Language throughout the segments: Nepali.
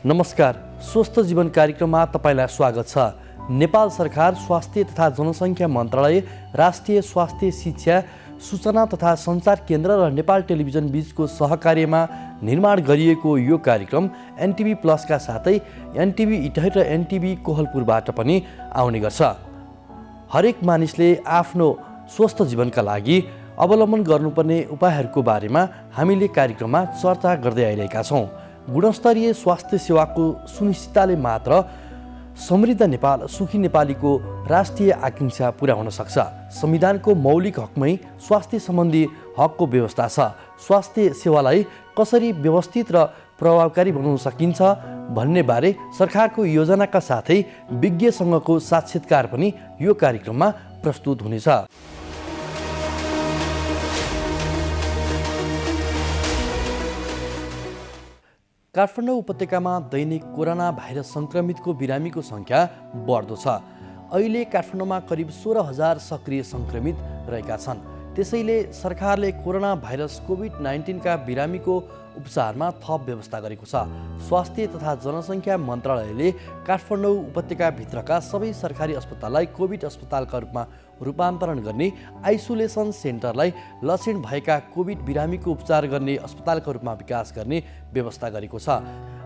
नमस्कार, स्वस्थ जीवन कार्यक्रममा तपाईलाई स्वागत छ। नेपाल सरकार स्वास्थ्य तथा जनसङ्ख्या मन्त्रालय, राष्ट्रिय स्वास्थ्य शिक्षा सूचना तथा सञ्चार केन्द्र र नेपाल टेलिभिजन बीचको सहकार्यमा निर्माण गरिएको यो कार्यक्रम एनटिभी प्लसका साथै एनटिभी इटहर र एनटिभी कोहलपुरबाट पनि आउने गर्छ। हरेक मानिसले आफ्नो स्वस्थ जीवनका लागि अवलम्बन गर्नुपर्ने उपायहरूको बारेमा हामीले कार्यक्रममा चर्चा गर्दै आइरहेका छौँ। गुणस्तरीय स्वास्थ्य सेवाको सुनिश्चितताले मात्र समृद्ध नेपाल, सुखी नेपालीको राष्ट्रिय आकांक्षा पुरा हुन सक्छ। संविधानको मौलिक हकमै स्वास्थ्य सम्बन्धी हकको व्यवस्था छ। स्वास्थ्य सेवालाई कसरी व्यवस्थित र प्रभावकारी बनाउन सकिन्छ भन्ने बारे सरकारको योजनाका साथै विज्ञसँगको साक्षात्कार पनि यो कार्यक्रममा प्रस्तुत हुनेछ। काठमाडौँ उपत्यकामा दैनिक कोरोना भाइरस सङ्क्रमितको बिरामीको सङ्ख्या बढ्दो छ। अहिले काठमाडौँमा करिब 16,000 सक्रिय सङ्क्रमित रहेका छन्। त्यसैले सरकारले कोरोना भाइरस कोभिड-19 का बिरामीको उपचारमा थप व्यवस्था गरेको छ। स्वास्थ्य तथा जनसङ्ख्या मन्त्रालयले काठमाडौँ उपत्यकाभित्रका सबै सरकारी अस्पताललाई कोभिड अस्पतालका रूपमा रूपान्तरण गर्ने, आइसोलेसन सेन्टरलाई लक्षण भएका कोभिड बिरामीको उपचार गर्ने अस्पतालका रूपमा विकास गर्ने व्यवस्था गरेको छ।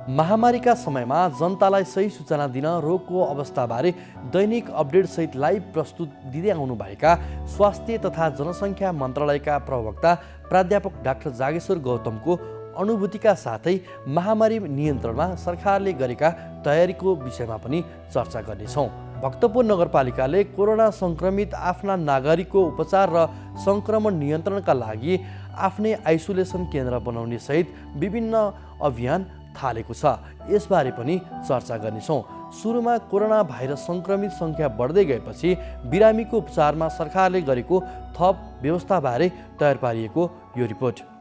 महामारीका समयमा जनतालाई सही सूचना दिन रोगको अवस्थाबारे दैनिक अपडेटसहित लाइभ प्रस्तुत दिँदै आउनुभएका स्वास्थ्य तथा जनसङ्ख्या मन्त्रालयका प्रवक्ता प्राध्यापक डाक्टर जागेश्वर गौतमको अनुभूतिका साथै महामारी नियन्त्रणमा सरकारले गरेका तयारीको विषयमा पनि चर्चा गर्नेछौँ। भक्तपुर नगरपालिकाले कोरोना सङ्क्रमित आफ्ना नागरिकको उपचार र सङ्क्रमण नियन्त्रणका लागि आफ्नै आइसोलेसन केन्द्र बनाउने सहित विभिन्न अभियान थालेको छ। यसबारे पनि चर्चा गर्नेछौँ। सुरुमा कोरोना भाइरस सङ्क्रमित सङ्ख्या बढ्दै गएपछि बिरामीको उपचारमा सरकारले गरेको थप व्यवस्थाबारे तयार पारिएको यो रिपोर्ट।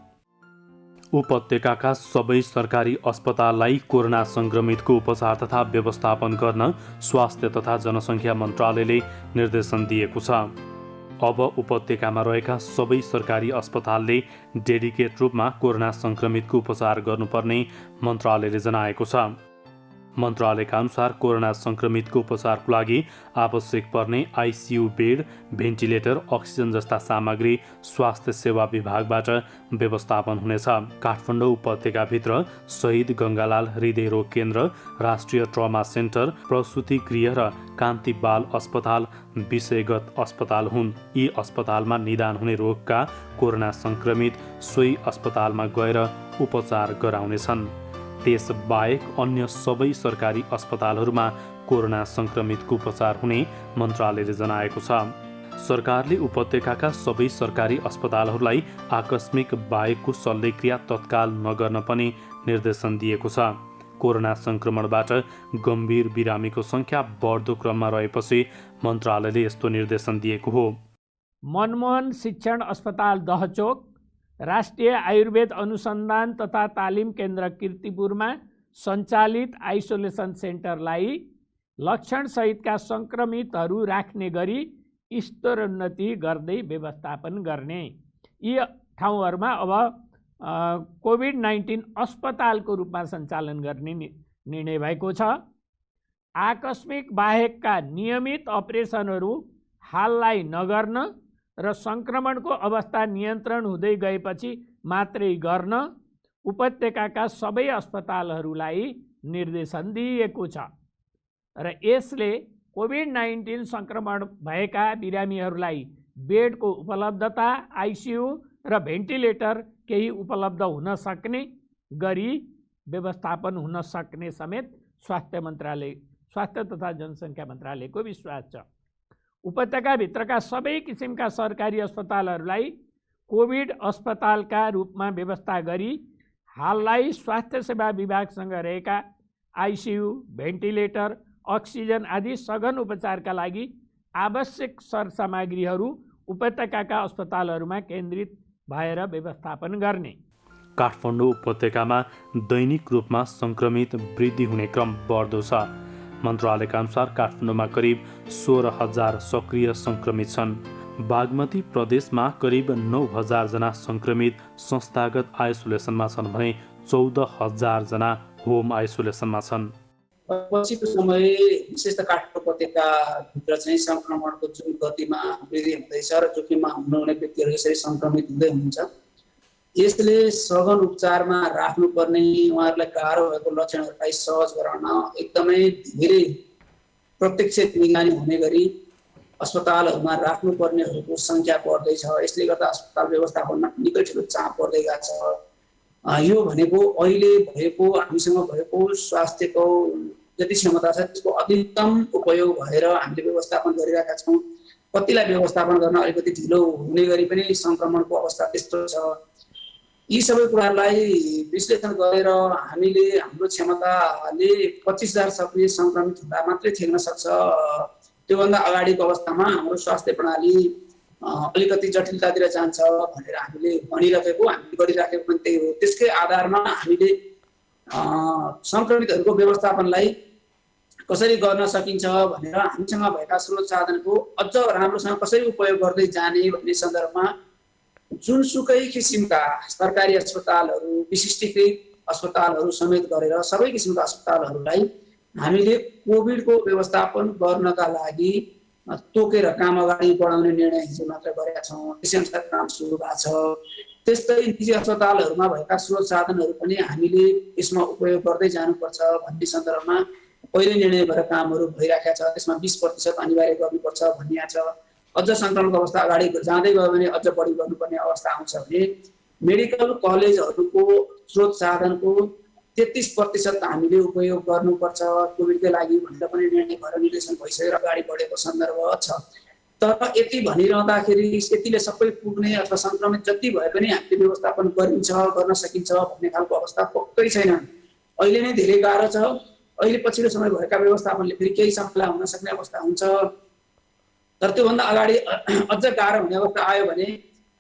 उपत्यकाका सबै सरकारी अस्पताललाई कोरोना सङ्क्रमितको उपचार तथा व्यवस्थापन गर्न स्वास्थ्य तथा जनसङ्ख्या मन्त्रालयले निर्देशन दिएको छ। अब उपत्यकामा रहेका सबै सरकारी अस्पतालले डेडिकेट रूपमा कोरोना सङ्क्रमितको उपचार गर्नुपर्ने मन्त्रालयले जनाएको छ। मन्त्रालयका अनुसार कोरोना सङ्क्रमितको उपचारको लागि आवश्यक पर्ने आइसियु बेड, भेन्टिलेटर, अक्सिजन जस्ता सामग्री स्वास्थ्य सेवा विभागबाट व्यवस्थापन हुनेछ। काठमाडौँ उपत्यकाभित्र शहीद गङ्गालाल हृदय रोग केन्द्र, राष्ट्रिय ट्रमा सेन्टर, प्रसुति गृह र कान्ति बाल अस्पताल विषयगत अस्पताल हुन्। यी अस्पतालमा निदान हुने रोगका कोरोना सङ्क्रमित सोही अस्पतालमा गएर उपचार गराउनेछन्। त्यसबाहेक अन्य सबै सरकारी अस्पतालहरूमा कोरोना सङ्क्रमितको उपचार हुने मन्त्रालयले जनाएको छ। सरकारले उपत्यकाका सबै सरकारी अस्पतालहरूलाई आकस्मिक बाहेकको शल्यक्रिया तत्काल नगर्न पनि निर्देशन दिएको छ। कोरोना सङ्क्रमणबाट गम्भीर बिरामीको सङ्ख्या बढ्दो क्रममा रहेपछि मन्त्रालयले यस्तो निर्देशन दिएको हो। मनमोहन शिक्षण अस्पताल दहचोक, राष्ट्रिय आयुर्वेद अनुसन्धान तथा तालिम केन्द्र कीर्तिपुरमा सञ्चालित आइसोलेसन सेन्टरलाई लक्षणसहितका सङ्क्रमितहरू राख्ने गरी स्तरोन्नति गर्दै व्यवस्थापन गर्ने। यी ठाउँहरूमा अब कोभिड-19 अस्पतालको रूपमा सञ्चालन गर्ने निर्णय भएको छ। आकस्मिक बाहेकका नियमित अपरेसनहरू हाललाई नगर्न र सङ्क्रमणको अवस्था नियन्त्रण हुँदै गएपछि मात्रै गर्न उपत्यकाका सबै अस्पतालहरूलाई निर्देशन दिएको छ र यसले कोभिड-19 सङ्क्रमण भएका बिरामीहरूलाई बेडको उपलब्धता, आइसियु र भेन्टिलेटर केही उपलब्ध हुन सक्ने गरी व्यवस्थापन हुन सक्ने समेत स्वास्थ्य तथा जनसङ्ख्या मन्त्रालयको विश्वास छ। उपत्यकाभित्रका सबै किसिमका सरकारी अस्पतालहरूलाई कोभिड अस्पतालका रूपमा व्यवस्था गरी हाललाई स्वास्थ्य सेवा विभागसँग रहेका आइसियु, भेन्टिलेटर, अक्सिजन आदि सघन उपचारका लागि आवश्यक सरसामग्रीहरू उपत्यकाका अस्पतालहरूमा केन्द्रित भएर व्यवस्थापन गर्ने। काठमाडौँ उपत्यकामा दैनिक रूपमा सङ्क्रमित वृद्धि हुने क्रम बढ्दो छ। मन्त्रालयका अनुसार काठमाडौँमा करिब 16,000 सक्रिय सङ्क्रमित छन्। बागमती प्रदेशमा करिब 9,000 जना सङ्क्रमित संस्थागत आइसोलेसनमा छन् भने 14,000 जना होम आइसोलेसनमा छन्। पछिको समय विशेष त काठमाडौँ उपत्यकाभित्र चाहिँ सङ्क्रमणको जुन गतिमा वृद्धि हुँदैछ र जोखिममा हुनुहुने व्यक्तिहरू यसरी सङ्क्रमित हुँदै हुनुहुन्छ, यसले सघन उपचारमा राख्नुपर्ने उहाँहरूलाई गाह्रो भएको लक्षणहरूलाई सहज गराउन एकदमै धेरै प्रत्यक्ष निगरानी हुने गरी अस्पतालहरूमा राख्नुपर्नेहरूको सङ्ख्या बढ्दैछ। यसले गर्दा अस्पताल व्यवस्थापनमा निकै ठुलो चाप पर्दै गएको छ। यो भनेको अहिले भएको हामीसँग भएको स्वास्थ्यको जति क्षमता छ त्यसको अधिकतम उपयोग भएर हामीले व्यवस्थापन गरिरहेका छौँ। कतिलाई व्यवस्थापन गर्न अलिकति ढिलो हुने गरी पनि सङ्क्रमणको अवस्था त्यस्तो छ। यी सबै कुराहरूलाई विश्लेषण गरेर हामीले हाम्रो क्षमताले 25,000 सक्रिय सङ्क्रमित हुँदा मात्रै ठेक्न सक्छ। त्योभन्दा अगाडिको अवस्थामा हाम्रो स्वास्थ्य प्रणाली अलिकति जटिलतातिर जान्छ भनेर हामीले भनिराखेको, हामीले गरिराखेको पनि त्यही हो। त्यसकै आधारमा हामीले सङ्क्रमितहरूको व्यवस्थापनलाई कसरी गर्न सकिन्छ भनेर हामीसँग भएका स्रोत साधनको अझ राम्रोसँग कसरी उपयोग गर्दै जाने भन्ने सन्दर्भमा जुनसुकै किसिमका सरकारी अस्पतालहरू, विशिष्टीकृत अस्पतालहरू समेत गरेर सबै किसिमका अस्पतालहरूलाई हामीले कोभिडको व्यवस्थापन गर्नका लागि तोकेर काम अगाडि बढाउने निर्णय हिजो मात्र गरेका छौँ। त्यसैअनुसार काम सुरु भएको छ। त्यस्तै निजी अस्पतालहरूमा भएका स्रोत साधनहरू पनि हामीले यसमा उपयोग गर्दै जानुपर्छ भन्ने सन्दर्भमा पहिले निर्णय गरेर कामहरू भइराखेको छ। त्यसमा 20% अनिवार्य गर्नुपर्छ भनिएको छ। अझ सङ्क्रमणको अवस्था अगाडि जाँदै गयो भने अझ बढी गर्नुपर्ने अवस्था आउँछ भने मेडिकल कलेजहरूको स्रोत साधनको 33% हामीले उपयोग गर्नुपर्छ कोभिडकै लागि भनेर पनि निर्णय भएर निर्देशन भइसकेर अगाडि बढेको सन्दर्भ छ। तर यति भनिरहँदाखेरि यतिले सबै पुग्ने अथवा सङ्क्रमित जति भए पनि हामीले व्यवस्थापन गर्न सकिन्छ भन्ने खालको अवस्था पक्कै छैन। अहिले नै धेरै गाह्रो छ। अहिले पछिल्लो समय भएका व्यवस्थापनले फेरि केही समयलाई हुन सक्ने अवस्था हुन्छ। तर त्योभन्दा अगाडि अझ गाह्रो हुने अवस्था आयो भने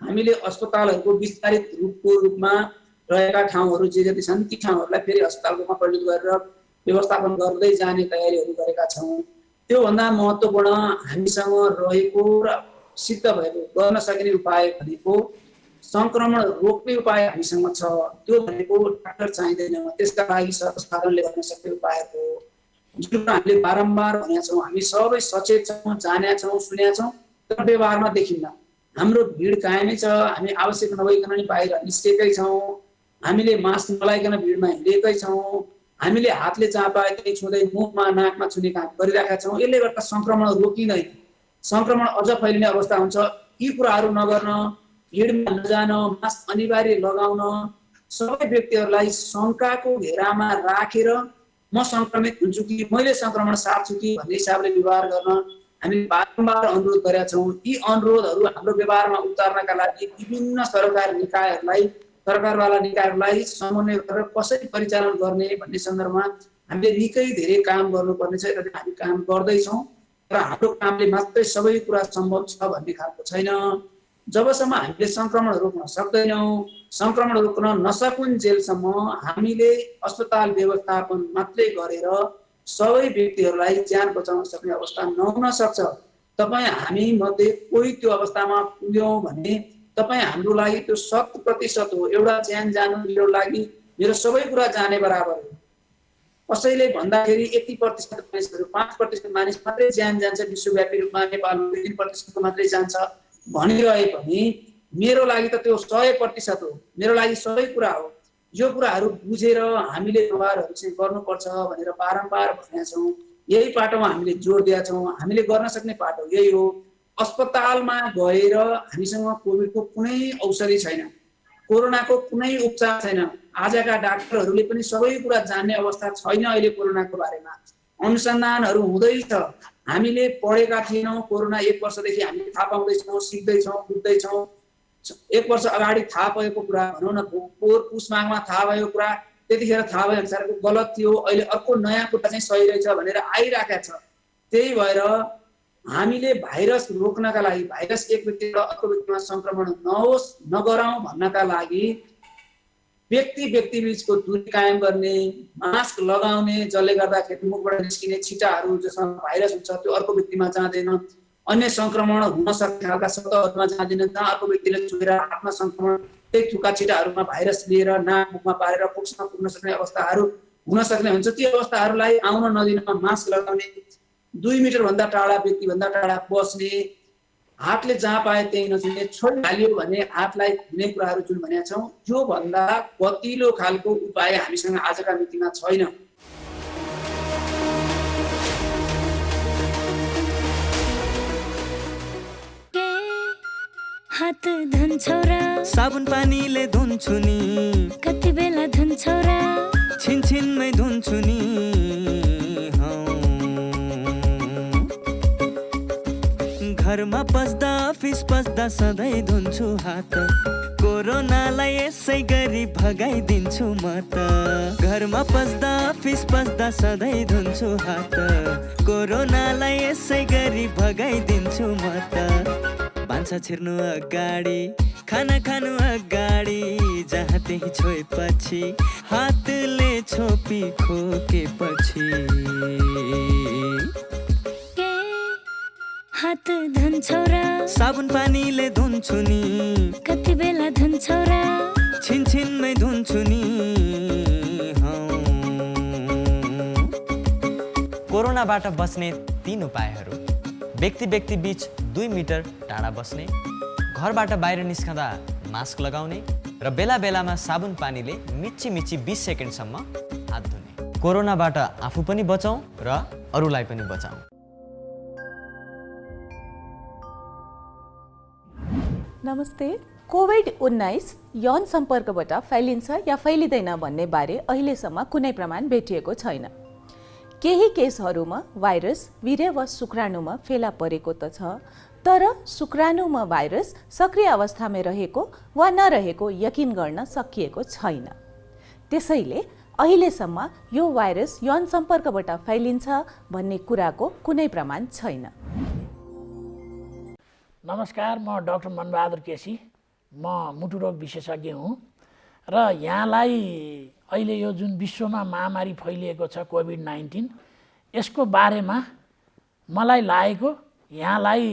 हामीले अस्पतालहरूको विस्तारित रूपमा रहेका ठाउँहरू जे जति छन् ती ठाउँहरूलाई फेरि अस्पतालमा परिणत गरेर व्यवस्थापन गर्दै जाने तयारीहरू गरेका छौँ। त्योभन्दा महत्त्वपूर्ण हामीसँग रहेको र सिद्ध भएको गर्न सकिने उपाय भनेको सङ्क्रमण रोक्ने उपाय हामीसँग छ। त्यो भनेको डाक्टर चाहिँदैन, त्यसका लागि सर्वसाधारणले गर्न सक्ने उपाय हो। जुन हामीले बारम्बार भनेका छौँ, हामी सबै सचेत छौँ, जानेका छौँ, सुनेका छौँ, तर व्यवहारमा देखिन्न। हाम्रो भिड कायमै छ। हामी आवश्यक नभइकन नि बाहिर निस्केकै छौँ। हामीले मास्क नलाइकन भिडमा हिँडेकै छौँ। हामीले हातले जहाँ पाए त्यही छुँदै मुखमा नाकमा छुने काम गरिरहेका छौँ। यसले गर्दा सङ्क्रमण रोकिँदैन, सङ्क्रमण अझ फैलिने अवस्था हुन्छ। यी कुराहरू नगर्न, भिडमा नजान, मास्क अनिवार्य लगाउन, सबै व्यक्तिहरूलाई शङ्काको घेरामा राखेर म सङ्क्रमित हुन्छु कि मैले सङ्क्रमण सार्छु कि भन्ने हिसाबले व्यवहार गर्न हामीले बारम्बार अनुरोध गरेका छौँ। यी अनुरोधहरू हाम्रो व्यवहारमा उतार्नका लागि विभिन्न सरकारवाला निकायहरूलाई समन्वय गरेर कसरी परिचालन गर्ने भन्ने सन्दर्भमा हामीले निकै धेरै काम गर्नुपर्ने छ र हामी काम गर्दैछौँ। तर हाम्रो कामले मात्रै सबै कुरा सम्भव छ भन्ने खालको छैन। जबसम्म हामीले सङ्क्रमण रोक्न सक्दैनौँ, सङ्क्रमण रोक्न नसकुन्जेलसम्म हामीले अस्पताल व्यवस्थापन मात्रै गरेर सबै व्यक्तिहरूलाई ज्यान बचाउन सक्ने अवस्था नहुन सक्छ। तपाईँ हामी मध्ये कोही त्यो अवस्थामा पुग्यौँ भने तपाईँ हाम्रो लागि त्यो 100% हो। एउटा ज्यान जानु मेरो लागि मेरो सबै कुरा जाने बराबर हो। कसैले भन्दाखेरि 80% मानिसहरू 5% मानिस मात्रै ज्यान जान्छ विश्वव्यापी रूपमा, नेपालमा 3% मात्रै जान्छ भनिरहे पनि मेरो लागि त त्यो 100% हो। मेरो लागि सबै कुरा हो। यो कुराहरू बुझेर हामीले व्यवहारहरू चाहिँ गर्नुपर्छ भनेर बारम्बार भनेका छौँ। यही पाटोमा हामीले जोड दिएका छौँ। हामीले गर्न सक्ने पाटो यही हो। अस्पतालमा गएर हामीसँग कोभिडको कुनै औषधि छैन, कोरोनाको कुनै उपचार छैन। आजका डाक्टरहरूले पनि सबै कुरा जान्ने अवस्था छैन अहिले कोरोनाको बारेमा। अनुसन्धानहरू हुँदैछ। हामीले पढेका थिएनौँ। कोरोना 1 वर्षदेखि हामीले थाहा पाउँदैछौँ, सिक्दैछौँ, बुझ्दैछौँ। 1 वर्ष अगाडि थाहा भएको कुरा भनौँ न, पोहोर पुस माघमा थाहा भएको कुरा त्यतिखेर थाहा भए अनुसारको गलत थियो। अहिले अर्को नयाँ कुरा चाहिँ सही रहेछ भनेर आइरहेको छ। त्यही भएर हामीले भाइरस रोक्नका लागि, भाइरस एक व्यक्तिबाट अर्को व्यक्तिमा सङ्क्रमण नहोस्, नगराउँ भन्नका लागि व्यक्ति बीचको दूरी कायम गर्ने, मास्क लगाउने, जसले गर्दाखेरि मुखबाट निस्किने छिटाहरू जसमा भाइरस हुन्छ त्यो अर्को व्यक्तिमा जाँदैन। अन्य सङ्क्रमण हुन सक्ने खालका सतहहरूमा जाँदैन, जहाँ अर्को व्यक्तिले छुएर आफ्ना सङ्क्रमण त्यही थुका छिटाहरूमा भाइरस लिएर नाक मुखमा पारेर फोक्समा पुग्न सक्ने अवस्थाहरू हुन सक्ने हुन्छ। ती अवस्थाहरूलाई आउन नदिन, मास्क लगाउने, 2 मिटरभन्दा टाढा व्यक्तिभन्दा टाढा बस्ने, हातले जहाँ पाए त्यही नछुने, छोइ हाल्यो भने हातलाई हुने कुराहरू जुन भनेका छौँ, यो भन्दा गतिलो खालको उपाय हामीसँग आजका मितिमा छैन। हात धुन्छौ र साबुन पानीले धुन्छु नि, कति बेला धुन्छौ र छिनछिनमै धुन्छु नि। घरमा पस्दा अफिस पस्दा सधैँ धुन्छु हात, कोरोनालाई यसै गरी भगाइदिन्छु म त। घरमा पस्दा अफिस पस्दा सधैँ धुन्छु हात, कोरोनालाई यसै गरी भगाइदिन्छु म त। भान्सा छिर्नु अगाडि, खाना खानु अगाडि, जहाँ त्यही छोएपछि, हातले छोपी खोकेपछि। हात धुन्छौ र साबुन पानीले धुन्छु नि, कति बेला धुन्छौ र छिनछिनमै धुन्छु नि। कोरोनाबाट बच्ने 3 उपायहरू: व्यक्ति व्यक्ति बीच 2 मिटर टाढा बस्ने, घरबाट बाहिर निस्कँदा मास्क लगाउने र बेला बेलामा साबुन पानीले मिची 20 सेकेन्डसम्म हात धुने। कोरोनाबाट आफू पनि बचाउँ र अरूलाई पनि बचाउँ। नमस्ते। कोभिड-19 यौन सम्पर्कबाट फैलिन्छ या फैलिँदैन भन्ने बारे अहिलेसम्म कुनै प्रमाण भेटिएको छैन। केही केसहरूमा भाइरस वीर्य वा शुक्राणुमा फेला परेको त छ, तर शुक्राणुमा भाइरस सक्रिय अवस्थामा रहेको वा नरहेको यकिन गर्न सकिएको छैन। त्यसैले अहिलेसम्म यो भाइरस यौन सम्पर्कबाट फैलिन्छ भन्ने कुराको कुनै प्रमाण छैन। नमस्कार, म डाक्टर मनबहादुर केसी, म मुटुरोग विशेषज्ञ हुँ र यहाँलाई अहिले यो जुन विश्वमा महामारी फैलिएको छ कोभिड-19, यसको बारेमा मलाई लागेको यहाँलाई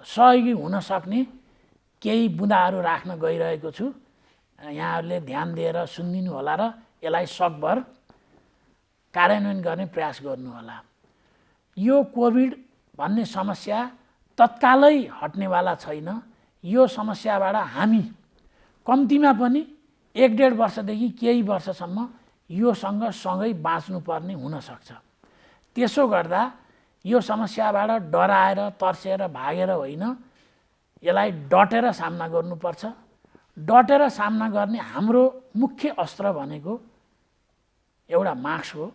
सहयोगी हुन सक्ने केही बुँदाहरू राख्न गइरहेको छु। यहाँहरूले ध्यान दिएर सुनिदिनु होला र यसलाई सकभर कार्यान्वयन गर्ने प्रयास गर्नुहोला। यो कोभिड भन्ने समस्या तत्कालै हट्नेवाला छैन। यो समस्याबाट हामी कम्तीमा पनि 1-1.5 वर्षदेखि केही वर्षसम्म योसँग सँगै बाँच्नुपर्ने हुनसक्छ। त्यसो गर्दा यो समस्याबाट डराएर तर्सेर भागेर होइन, यसलाई डटेर सामना गर्नुपर्छ। डटेर सामना गर्ने हाम्रो मुख्य अस्त्र भनेको एउटा मास्क हो।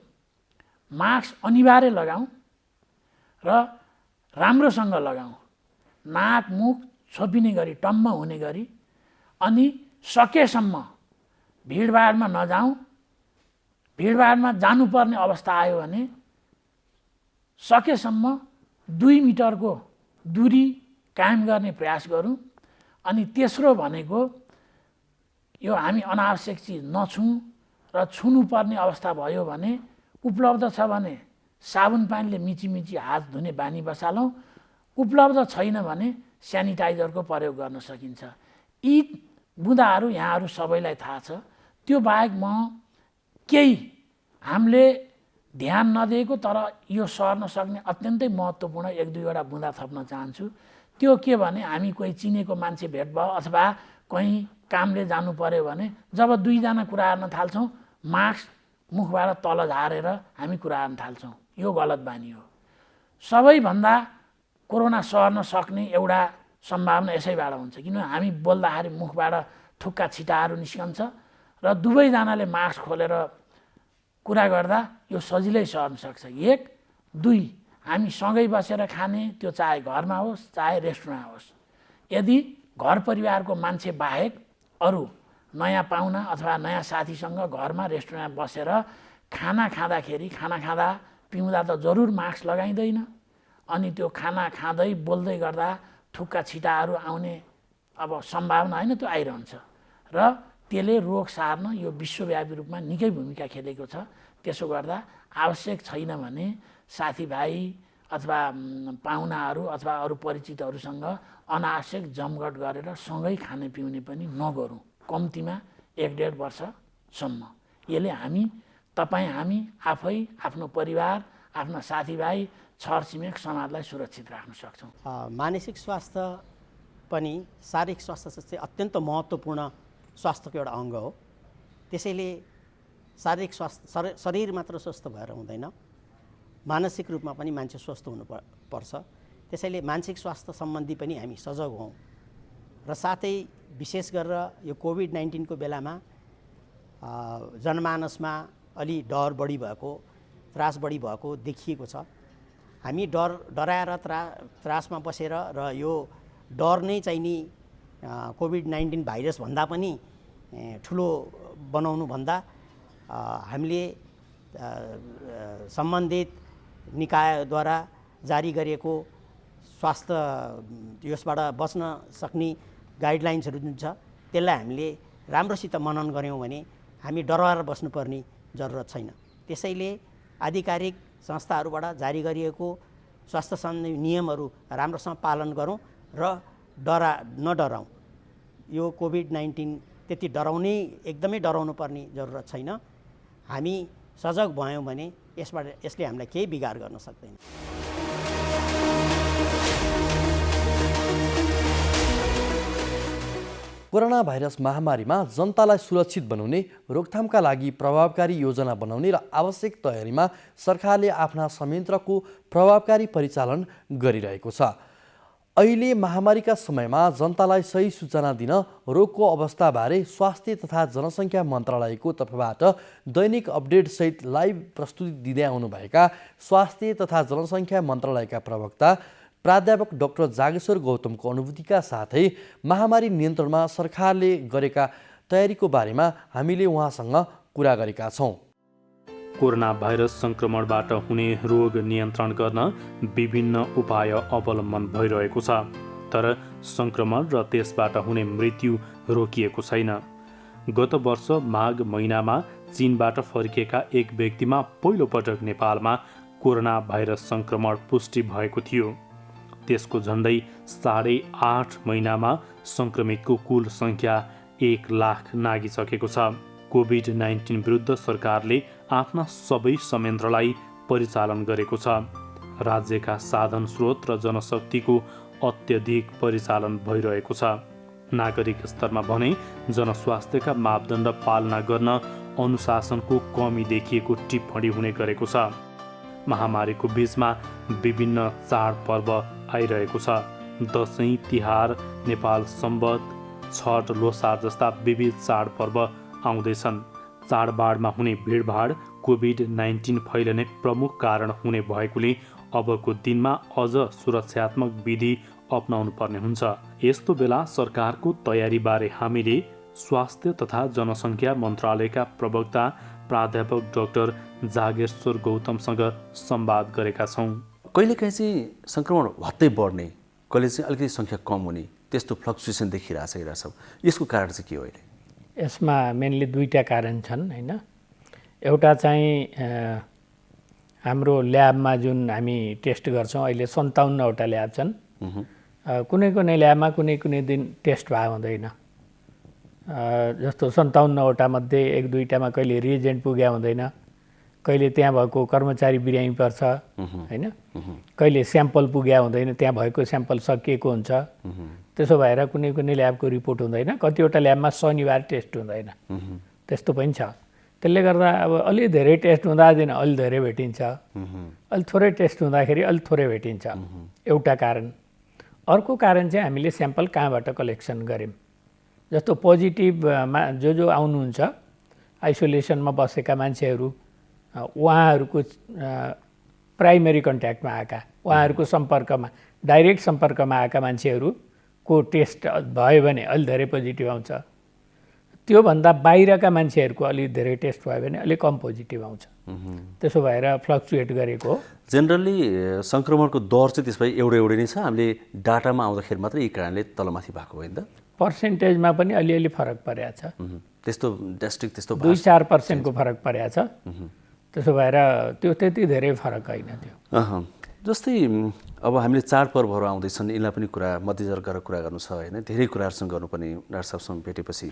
मास्क अनिवार्य लगाऊँ र राम्रोसँग लगाऊँ, नाक मुख छोपिने गरी, टम्म हुने गरी, अनि सकेसम्म भिडभाडमा नजाउँ। भिडभाडमा जानुपर्ने अवस्था आयो भने सकेसम्म 2 मिटरको दूरी कायम गर्ने प्रयास गरौँ। अनि तेस्रो भनेको यो हामी अनावश्यक चिज नछौँ र छुनुपर्ने अवस्था भयो भने उपलब्ध छ भने साबुन पानीले मिची हात धुने बानी बसालौँ। उपलब्ध छैन भने स्यानिटाइजरको प्रयोग गर्न सकिन्छ। यी बुँदाहरू यहाँहरू सबैलाई थाहा छ। त्यो बाहेक म केही हामीले ध्यान नदिएको तर यो सर्न सक्ने अत्यन्तै महत्त्वपूर्ण 1-2 बुँदा थप्न चाहन्छु। त्यो के भने हामी कोही चिनेको मान्छे भेट भयो अथवा कहीँ कामले जानु पर्यो भने जब 2 जना कुरा गर्न थाल्छौँ, मास्क मुखबाट तल झारेर हामी कुरा गर्न थाल्छौँ। यो गलत बानी हो। सबैभन्दा कोरोना सर्न सक्ने एउटा सम्भावना यसैबाट हुन्छ, किनभने हामी बोल्दाखेरि मुखबाट थुक्का छिटाहरू निस्कन्छ र दुवैजनाले मास्क खोलेर कुरा गर्दा यो सजिलै सर्न सक्छ। 1, 2 हामी सँगै बसेर खाने, त्यो चाहे घरमा होस् चाहे रेस्टुरेन्टमा होस्। यदि घर परिवारको मान्छे बाहेक अरू नयाँ पाहुना अथवा नयाँ साथीसँग घरमा रेस्टुरेन्टमा बसेर खाना खाँदाखेरि, खाना खाँदा पिउँदा त जरुर मास्क लगाइँदैन। अनि त्यो खाना खाँदै बोल्दै गर्दा थुक्का छिटाहरू आउने अब सम्भावना होइन, त्यो आइरहन्छ र त्यसले रोग सार्न यो विश्वव्यापी रूपमा निकै भूमिका खेलेको छ। त्यसो गर्दा आवश्यक छैन भने साथीभाइ अथवा पाहुनाहरू अथवा अरू परिचितहरूसँग अनावश्यक जमघट गरेर सँगै खाने पिउने पनि नगरौँ, कम्तीमा 1-1.5 वर्षसम्म। यसले हामी तपाईँ हामी आफै आफ्नो परिवार आफ्ना साथीभाइ छरछिमेक समाजलाई सुरक्षित राख्न सक्छौँ। मानसिक स्वास्थ्य पनि शारीरिक स्वास्थ्य जस्तै अत्यन्त महत्त्वपूर्ण स्वास्थ्यको एउटा अङ्ग हो। त्यसैले शारीरिक स्वास्थ्य शरीर मात्र स्वस्थ भएर हुँदैन, मानसिक रूपमा पनि मान्छे स्वस्थ हुनुपर्छ। त्यसैले मानसिक स्वास्थ्य सम्बन्धी पनि हामी सजग हौँ र साथै विशेष गरेर यो कोभिड-19 को बेलामा जनमानसमा अलि डर बढी भएको, त्रास बढी भएको देखिएको छ। हामी डराएर त्रासमा बसेर र यो डर नै चाहिँ नि कोभिड-19 भाइरस भन्दा पनि ठुलो बनाउनु भन्दा हामीले सम्बन्धित निकायद्वारा जारी गरिएको स्वास्थ्य यसबाट बच्न सक्ने गाइडलाइन्सहरू जुन छ त्यसलाई हामीले राम्रोसित मनन गऱ्यौँ भने हामी डराएर बस्नुपर्ने जरुरत छैन। त्यसैले आधिकारिक संस्थाहरूबाट जारी गरिएको स्वास्थ्य सम्बन्धी नियमहरू राम्रोसँग पालन गरौँ र नडराउँ। यो कोभिड-19 त्यति एकदमै डराउनु पर्ने जरुरत छैन। हामी सजग भयौँ भने यसले हामीलाई केही बिगार गर्न सक्दैन। कोरोना भाइरस महामारीमा जनतालाई सुरक्षित बनाउने, रोकथामका लागि प्रभावकारी योजना बनाउने र आवश्यक तयारीमा सरकारले आफ्ना संयन्त्रको प्रभावकारी परिचालन गरिरहेको छ। अहिले महामारीका समयमा जनतालाई सही सूचना दिन रोगको अवस्थाबारे स्वास्थ्य तथा जनसङ्ख्या मन्त्रालयको तर्फबाट दैनिक अपडेटसहित लाइभ प्रस्तुति दिँदै आउनुभएका स्वास्थ्य तथा जनसङ्ख्या मन्त्रालयका प्रवक्ता प्राध्यापक डाक्टर जागेश्वर गौतमको अनुभूतिका साथै महामारी नियन्त्रणमा सरकारले गरेका तयारीको बारेमा हामीले उहाँसँग कुरा गरेका छौँ। कोरोना भाइरस सङ्क्रमणबाट हुने रोग नियन्त्रण गर्न विभिन्न उपाय अवलम्बन भइरहेको छ, तर सङ्क्रमण र त्यसबाट हुने मृत्यु रोकिएको छैन। गत वर्ष माघ महिनामा चीनबाट फर्किएका एक व्यक्तिमा पहिलोपटक नेपालमा कोरोना भाइरस सङ्क्रमण पुष्टि भएको थियो। त्यसको झन्डै 8.5 महिनामा सङ्क्रमितको कुल सङ्ख्या 1 लाख नागिसकेको छ। कोभिड-19 विरुद्ध सरकारले आफ्ना सबै संयन्त्रलाई परिचालन गरेको छ। राज्यका साधन स्रोत र जनशक्तिको अत्यधिक परिचालन भइरहेको छ। नागरिक स्तरमा भने जनस्वास्थ्यका मापदण्ड पालना गर्न अनुशासनको कमी देखिएको टिप्पणी हुने गरेको छ। महामारीको बीचमा विभिन्न चाडपर्व आइरहेको छ। दसैँ, तिहार, नेपाल सम्वत, छठ, लोसार जस्ता विविध चाडपर्व आउँदैछन्। चाडबाडमा हुने भिडभाड कोभिड-19 फैलने प्रमुख कारण हुने भएकोले अबको दिनमा अझ सुरक्षात्मक विधि अपनाउनु पर्ने हुन्छ। यस्तो बेला सरकारको तयारीबारे हामीले स्वास्थ्य तथा जनसङ्ख्या मन्त्रालयका प्रवक्ता प्राध्यापक डाक्टर जागेश्वर गौतमसँग संवाद गरेका छौँ। कहिलेकाहीँ चाहिँ सङ्क्रमण भत्तै बढ्ने, कहिले चाहिँ अलिकति सङ्ख्या कम हुने, त्यस्तो फ्लक्चुएसन देखिरहेछौँ। यसको कारण चाहिँ के हो? अहिले यसमा मेनली दुईवटा कारण छन् हैन। एउटा चाहिँ हाम्रो ल्याबमा जुन हामी टेस्ट गर्छौँ, अहिले 57वटा ल्याब छन्। कुनै कुनै ल्याबमा कुनै कुनै दिन टेस्ट भए हुँदैन। जस्तो 57वटा मध्ये 1-2टामा कहिले रिएजेन्ट पुग्या हुँदैन, कहिले त्यहाँ भएको कर्मचारी बिरामी पर्छ हैन, कहिले स्याम्पल पुग्या हुँदैन, त्यहाँ भएको स्याम्पल सकिएको हुन्छ। त्यसो भएर कुनै कुनै ल्याबको रिपोर्ट हुँदैन। कतिवटा ल्याबमा शनिबार टेस्ट हुँदैन, त्यस्तो पनि छ। त्यसले गर्दा अब अलि धेरै टेस्ट हुँदा दिन अलि धेरै भेटिन्छ, अलि थोरै टेस्ट हुँदाखेरि अलि थोरै भेटिन्छ, एउटा कारण। अर्को कारण चाहिँ हामीले स्याम्पल कहाँबाट कलेक्सन गऱ्यौँ। जस्तो पोजिटिभमा जो आउनुहुन्छ, आइसोलेसनमा बसेका मान्छेहरू, उहाँहरूको प्राइमेरी कन्ट्याक्टमा आएका, उहाँहरूको सम्पर्कमा डाइरेक्ट सम्पर्कमा आएका मान्छेहरूको टेस्ट भयो भने अलि धेरै पोजिटिभ आउँछ। त्योभन्दा बाहिरका मान्छेहरूको अलि धेरै टेस्ट भयो भने अलिक कम पोजिटिभ आउँछ। त्यसो भएर फ्लक्चुएट गरेको हो। जेनरली सङ्क्रमणको दर चाहिँ त्यसपछि एउटै नै छ। हामीले डाटामा आउँदाखेरि मात्रै यी कारणले तलमाथि भएको होइन त? पर्सेन्टेजमा पनि अलिअलि फरक परेको छ। त्यस्तो ड्रास्टिक त्यस्तो 2-4% फरक परेको छ। त्यसो भएर त्यो त्यति धेरै फरक होइन त्यो। जस्तै अब हामीले चाडपर्वहरू आउँदैछन्, यसलाई पनि मध्यनजर गरेर कुरा गर्नु छ होइन। धेरै कुराहरूसँग गर्नुपर्ने डाक्टर साहबसँग भेटेपछि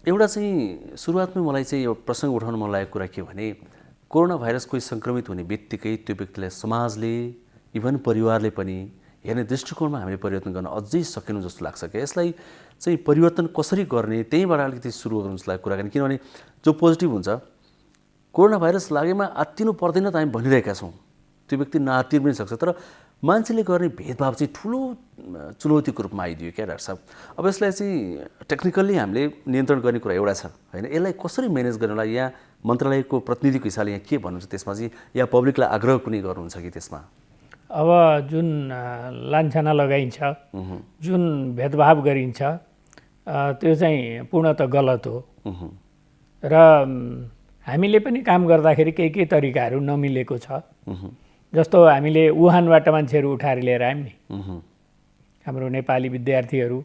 एउटा चाहिँ सुरुवातमै मलाई चाहिँ यो प्रसङ्ग उठाउन मन लागेको कुरा के भने कोरोना भाइरस कोही सङ्क्रमित हुने बित्तिकै त्यो व्यक्तिलाई समाजले इभन परिवारले पनि हेर्ने दृष्टिकोणमा हामीले परिवर्तन गर्न अझै सकेनौँ जस्तो लाग्छ क्या। यसलाई चाहिँ परिवर्तन कसरी गर्ने त्यहीँबाट अलिकति सुरु गर्नु जस्तो लागेको कुराकानी, किनभने जो पोजिटिभ हुन्छ कोरोना भाइरस लागेमा आत्तिनु पर्दैन त हामी भनिरहेका छौँ, त्यो व्यक्ति नआत्तिनु पनि सक्छ, तर मान्छेले गर्ने भेदभाव चाहिँ ठुलो चुनौतीको रूपमा आइदियो क्या डाक्टर साहब। अब यसलाई चाहिँ टेक्निकल्ली हामीले नियन्त्रण गर्ने कुरा एउटा छ होइन, यसलाई कसरी म्यानेज गर्नलाई यहाँ मन्त्रालयको प्रतिनिधिको हिसाबले यहाँ के भन्नुहुन्छ त्यसमा चाहिँ, या पब्लिकलाई आग्रह कुनै गर्नुहुन्छ कि त्यसमा? अब जुन लान्छना लगाइन्छ, जुन भेदभाव गरिन्छ त्यो चाहिँ पूर्णतः गलत हो र हामीले पनि काम गर्दाखेरि केही तरिकाहरू नमिलेको छ। जस्तो हामीले वुहानबाट मान्छेहरू उठाएर लिएर आयौँ नि, हाम्रो नेपाली विद्यार्थीहरू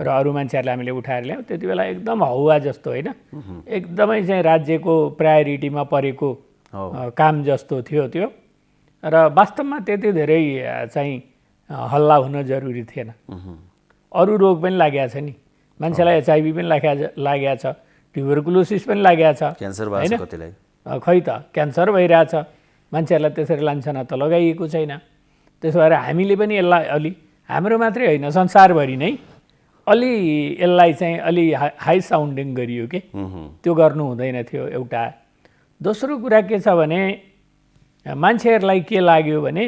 र अरू मान्छेहरूलाई हामीले उठाएर ल्यायौँ, त्यति बेला एकदम हौवा जस्तो होइन, एकदमै चाहिँ राज्यको प्रायोरिटीमा परेको काम जस्तो थियो त्यो, र वास्तवमा त्यति धेरै चाहिँ हल्ला हुन जरुरी थिएन। अरू रोग पनि लागेको छ नि, मान्छेलाई HIV पनि लागेको छ, ट्युबरकुलोसिस पनि लागेको छ होइन, खै त क्यान्सर भइरहेछ, मान्छेहरूलाई त्यसरी लान्छना त लगाइएको छैन। त्यसो भएर हामीले पनि यसलाई अलि, हाम्रो मात्रै होइन संसारभरि नै अलि यसलाई चाहिँ अलि हाई साउन्डिङ गरियो कि त्यो गर्नु हुँदैन थियो एउटा। दोस्रो कुरा के छ भने मान्छेहरूलाई के लाग्यो भने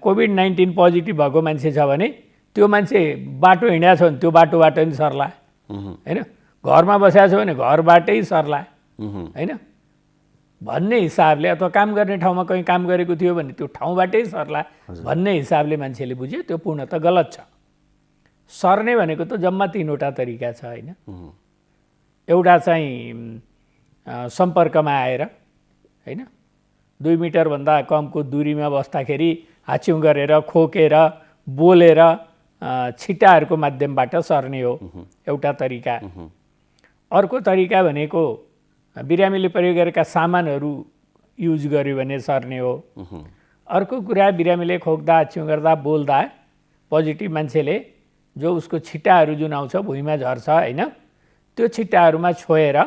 कोभिड-19 पोजिटिभ भएको मान्छे छ भने त्यो मान्छे बाटो हिँडेको छ भने त्यो बाटोबाट नि सर्ला होइन, घरमा बसेको छ भने घरबाटै सर्ला होइन भन्ने हिसाबले, अथवा काम गर्ने ठाउँमा कहीँ काम गरेको थियो भने त्यो ठाउँबाटै सर्ला भन्ने हिसाबले मान्छेले बुझ्यो, त्यो पूर्णतः गलत छ। सर्ने भनेको त जम्मा 3वटा तरिका छ होइन, एउटा चाहिँ सम्पर्कमा आएर होइन, 2 मिटरभन्दा कमको दूरीमा बस्दाखेरि हाच्छिउँ गरेर खोकेर बोलेर छिट्टाहरूको माध्यमबाट सर्ने हो एउटा तरिका। अर्को तरिका भनेको बिरामीले प्रयोग गरेका सामानहरू युज गर्यो भने सर्ने हो। अर्को कुरा बिरामीले खोक्दा हाच्छिउँ गर्दा बोल्दा पोजिटिभ मान्छेले जो उसको छिट्टाहरू जुन आउँछ भुइँमा झर्छ होइन, त्यो छिट्टाहरूमा छोएर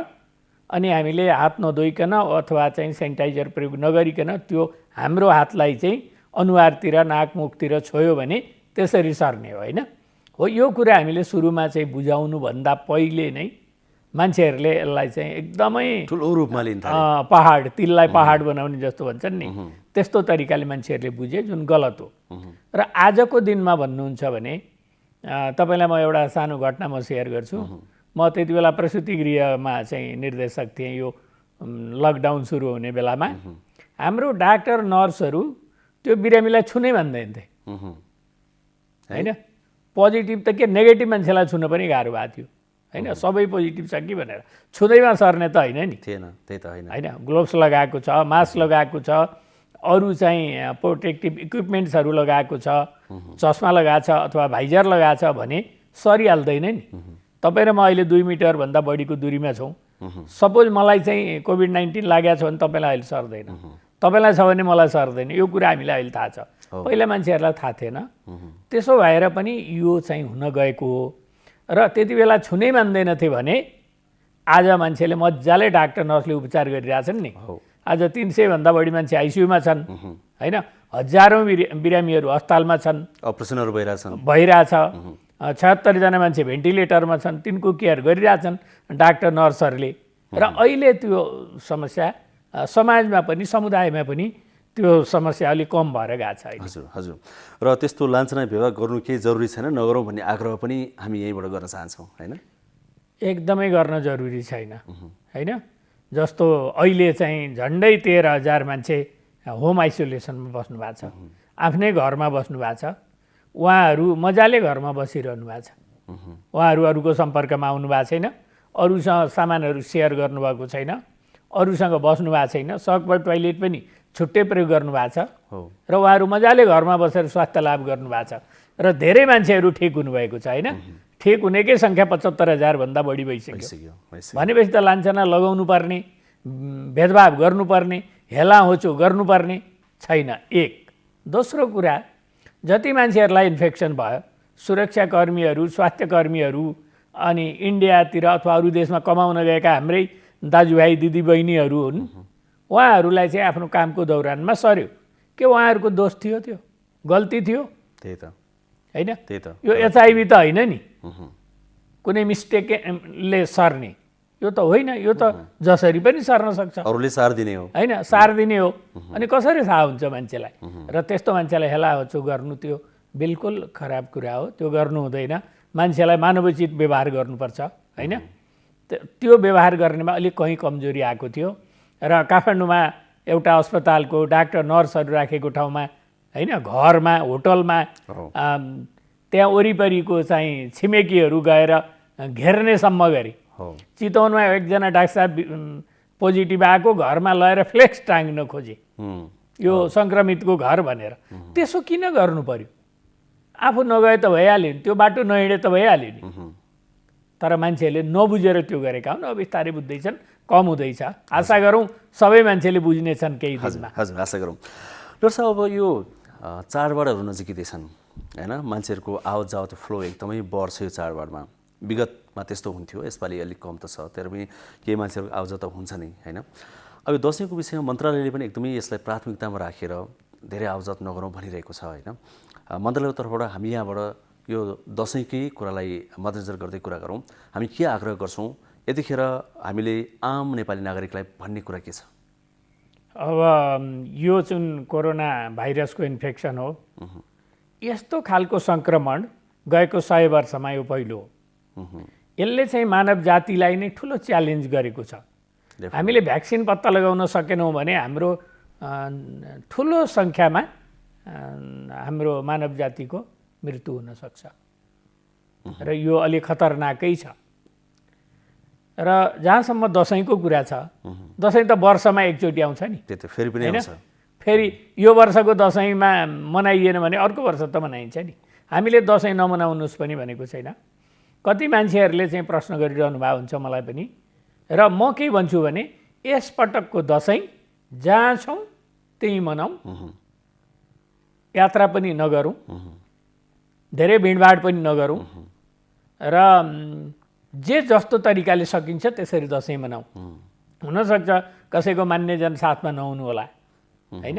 अनि हामीले हात नधोइकन अथवा चाहिँ सेनिटाइजर प्रयोग नगरिकन त्यो हाम्रो हातलाई चाहिँ अनुहारतिर नाकमुखतिर छोयो भने त्यसरी सर्ने हो होइन। हो यो कुरा हामीले सुरुमा चाहिँ बुझाउनुभन्दा पहिले नै मान्छेहरूले यसलाई चाहिँ एकदमै ठुलो रूपमा लिन्छ, पहाड तिललाई पहाड बनाउने जस्तो भन्छन् नि, त्यस्तो तरिकाले मान्छेहरूले बुझे, जुन गलत हो। र आजको दिनमा भन्नुहुन्छ भने तपाईँलाई म एउटा सानो घटना म सेयर गर्छु। म त्यति बेला प्रसुति गृहमा चाहिँ निर्देशक थिएँ, यो लकडाउन सुरु हुने बेलामा। हाम्रो डाक्टर नर्सहरू त्यो बिरामीलाई छुनै मान्दैन्थे होइन, पोजिटिभ त के नेगेटिभ मान्छेलाई छुन पनि गाह्रो भएको थियो होइन, सबै पोजिटिभ छ कि भनेर छुँदैमा सर्ने त होइन नि, थिएन त्यही त होइन होइन। ग्लोभ्स लगाएको छ, मास्क लगाएको छ, अरू चाहिँ प्रोटेक्टिभ इक्विपमेन्ट्सहरू लगाएको छ, चस्मा लगाएको छ अथवा भाइजर लगाएको छ भने सरिहाल्दैन नि। तपाईँ र म अहिले 2 मिटरभन्दा बढीको दूरीमा छौँ, सपोज मलाई चाहिँ कोभिड-19 लागेको छ भने तपाईँलाई अहिले सर्दैन, तपाईँलाई छ भने मलाई सर्दैन, यो कुरा हामीलाई अहिले थाहा छ, पहिला मान्छेहरूलाई थाहा थिएन। त्यसो भएर पनि यो चाहिँ हुन गएको हो र त्यति बेला छुनै मान्दैनथे भने आज मान्छेले मजाले डाक्टर नर्सले उपचार गरिरहेछन् नि। आज 300 भन्दा बढी मान्छे आइसियुमा छन् होइन, हजारौँ बिरामीहरू अस्पतालमा छन्, अपरेसनहरू भइरहेछ, 76 जना मान्छे भेन्टिलेटरमा छन्, तिनको केयर गरिरहेछन् डाक्टर नर्सहरूले। र अहिले त्यो समस्या समाजमा पनि समुदायमा पनि त्यो समस्या अलिक कम भएर गएको छ। हजुर हजुर। र त्यस्तो लान्छना व्यवहार गर्नु केही जरुरी छैन, नगरौँ भन्ने आग्रह पनि हामी यहीँबाट गर्न चाहन्छौँ होइन, एकदमै गर्न जरुरी छैन होइन। जस्तो अहिले चाहिँ झन्डै 13,000 मान्छे होम आइसोलेसनमा बस्नु भएको छ, आफ्नै घरमा बस्नु भएको छ, उहाँहरू मजाले घरमा बसिरहनु भएको छ, उहाँहरू अरूको सम्पर्कमा आउनु भएको छैन, अरूसँग सामानहरू सेयर गर्नुभएको छैन, अरूसँग बस्नु भएको छैन, सकभर टोइलेट पनि छुट्टै प्रयोग गर्नुभएको छ र उहाँहरू मजाले घरमा बसेर स्वास्थ्य लाभ गर्नुभएको छ र धेरै मान्छेहरू ठिक हुनुभएको छ होइन। ठिक हुनेकै सङ्ख्या 75,000 भन्दा बढी भइसक्यो भनेपछि त लान्छना लगाउनु पर्ने, भेदभाव गर्नुपर्ने, हेला होचो गर्नुपर्ने छैन। एक। दोस्रो कुरा, जति मान्छेहरूलाई इन्फेक्सन भयो, सुरक्षाकर्मीहरू, स्वास्थ्यकर्मीहरू अनि इन्डियातिर अथवा अरू देशमा कमाउन गएका हाम्रै दाजुभाइ दिदीबहिनीहरू हुन्, उहाँहरूलाई चाहिँ आफ्नो कामको दौरानमा सर्यो। के उहाँहरूको दोष थियो? त्यो गल्ती थियो? त्यही त होइन, त्यही त यो एचआइभी त होइन नि कुनै मिस्टेकले सर्ने, यो त होइन। यो त जसरी पनि सर्न सक्छ, अरूले सार दिने हो होइन, सार दिने हो। अनि कसरी थाहा हुन्छ मान्छेलाई? र त्यस्तो मान्छेलाई हेलाहोचो गर्नु त्यो बिल्कुल खराब कुरा हो, त्यो गर्नु हुँदैन। मान्छेलाई मानवोचित व्यवहार गर्नुपर्छ, होइन। त्यो व्यवहार गर्नेमा अलिक कहीँ कमजोरी आएको थियो। र काठमाडौँमा एउटा अस्पतालको डाक्टर नर्सहरू राखेको ठाउँमा, होइन, घरमा, होटलमा त्यहाँ वरिपरिको चाहिँ छिमेकीहरू गएर घेर्नेसम्म गरे। चितवनमा एकजना डाक्टर साहब पोजिटिभ आएको, घरमा लगेर फ्लेक्स टाङ्ग्न खोजे, यो सङ्क्रमितको घर भनेर। त्यसो किन गर्नु पर्यो? आफू नगए त भइहाल्यो नि, त्यो बाटो नहिँडे त भइहाल्यो नि। तर मान्छेहरूले नबुझेर त्यो गरेका हुन्। अब बिस्तारै बुझ्दैछन्, कम हुँदैछ। आशा गरौँ सबै मान्छेले बुझ्नेछन् केही दिनमा। हजुर, आशा गरौँ। डाक्टर साहब, अब यो चाडबाडहरू नजिकै छन्, होइन, मान्छेहरूको आवत जावत फ्लो एकदमै बढ्छ यो चाडबाडमा। विगतमा त्यस्तो हुन्थ्यो, यसपालि अलिक कम त छ, तर पनि केही मान्छेहरूको आवत त हुन्छ नै, होइन। अब यो दसैँको विषयमा मन्त्रालयले पनि एकदमै यसलाई प्राथमिकतामा राखेर धेरै आवत नगरौँ भनिरहेको छ, होइन। मन्त्रालयको तर्फबाट हामी यहाँबाट यो दसैँकै कुरालाई मध्यनजर गर्दै कुरा गरौँ। हामी के आग्रह गर्छौँ यतिखेर हामीले आम नेपाली नागरिकलाई भन्ने कुरा के छ? अब यो जुन कोरोना भाइरसको इन्फेक्सन हो, यस्तो खालको सङ्क्रमण गएको 100 वर्षमा यो पहिलो हो। यसले चाहिँ मानव जातिलाई नै ठुलो च्यालेन्ज गरेको छ। हामीले भ्याक्सिन पत्ता लगाउन सकेनौँ भने हाम्रो ठुलो सङ्ख्यामा हाम्रो मानव जातिको मृत्यु हुनसक्छ। र यो अलिक खतरनाकै छ। र जहाँसम्म दसैँको कुरा छ, दसैँ त वर्षमा एकचोटि आउँछ नि, फेरि पनि आउँछ। फेरि यो वर्षको दसैँमा मनाइएन भने अर्को वर्ष त मनाइन्छ नि। हामीले दसैँ नमनाउनुहोस् पनि भनेको छैन। कति मान्छेहरूले चाहिँ प्रश्न गरिरहनु भएको हुन्छ मलाई पनि। र म के भन्छु भने यस पटकको दसैँ जहाँ छौँ त्यहीँ मनाउँ, यात्रा पनि नगरौँ, धेरै भिडभाड पनि नगरौँ, र जे जस्तो तरिकाले सकिन्छ त्यसरी दसैँ मनाउँ। हुनसक्छ कसैको मान्यजन साथमा नहुनु होला, होइन।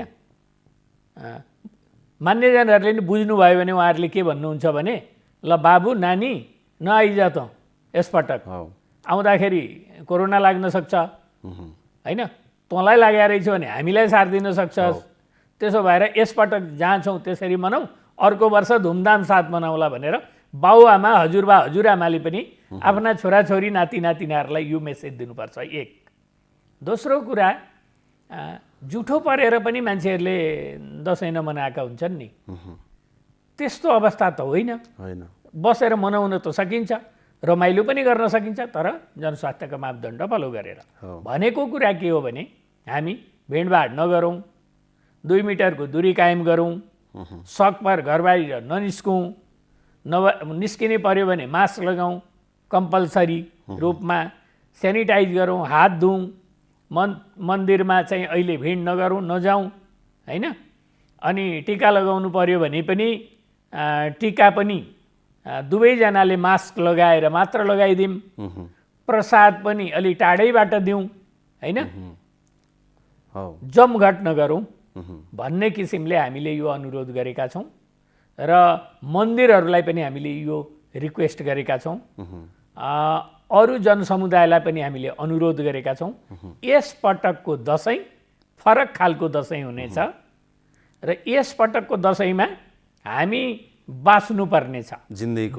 मान्यजनहरूले नि बुझ्नुभयो भने उहाँहरूले के भन्नुहुन्छ भने, ल बाबु नानी नआइज त यसपटक, आउँदाखेरि कोरोना लाग्न सक्छ, होइन, तँलाई लागेको रहेछ भने हामीलाई सार्दिन सक्छस्। त्यसो भएर यसपटक जहाँ छौँ त्यसरी मनाऊ, अर्को वर्ष धुमधाम साथ मनाउला भनेर बाउआमा, हजुरबा, हजुरआमाले पनि आफ्ना छोराछोरी नाति नातिनाहरूलाई यो मेसेज दिनुपर्छ। एक। दोस्रो कुरा, जुठो परेर पनि मान्छेहरूले दसैँ नमनाएका हुन्छन् नि, त्यस्तो अवस्था त होइन। बसेर मनाउन त सकिन्छ, रमाइलो पनि गर्न सकिन्छ, तर जनस्वास्थ्यका मापदण्ड फलो गरेर। भनेको कुरा के हो भने हामी भिडभाड नगरौँ, 2 मिटरको दूरी कायम गरौँ, सकभर घर बाहिर ननिस्कौँ, निस्किने पर्यो भने मास्क लगाउँ कम्पलसरी रूपमा, सेनिटाइज गरौँ, हात धुऊँ, मन्दिरमा चाहिँ अहिले भिड नगरौँ, नजाउँ, होइन। अनि टिका लगाउनु पर्यो भने पनि टिका पनि दुवैजनाले मास्क लगाएर मात्र लगाइदिउँ, प्रसाद पनि अलि टाढैबाट दिउँ, होइन, जमघट नगरौँ भन्ने किसिमले हामीले यो अनुरोध गरेका छौँ। र मन्दिरहरूलाई पनि हामीले यो रिक्वेस्ट गरेका छौँ। अरू जनसमुदायलाई पनि हामीले अनुरोध गरेका छौँ। यस पटकको दसैँ फरक खालको दसैँ हुनेछ र यस पटकको दसैँमा हामी बाँच्नुपर्ने छ।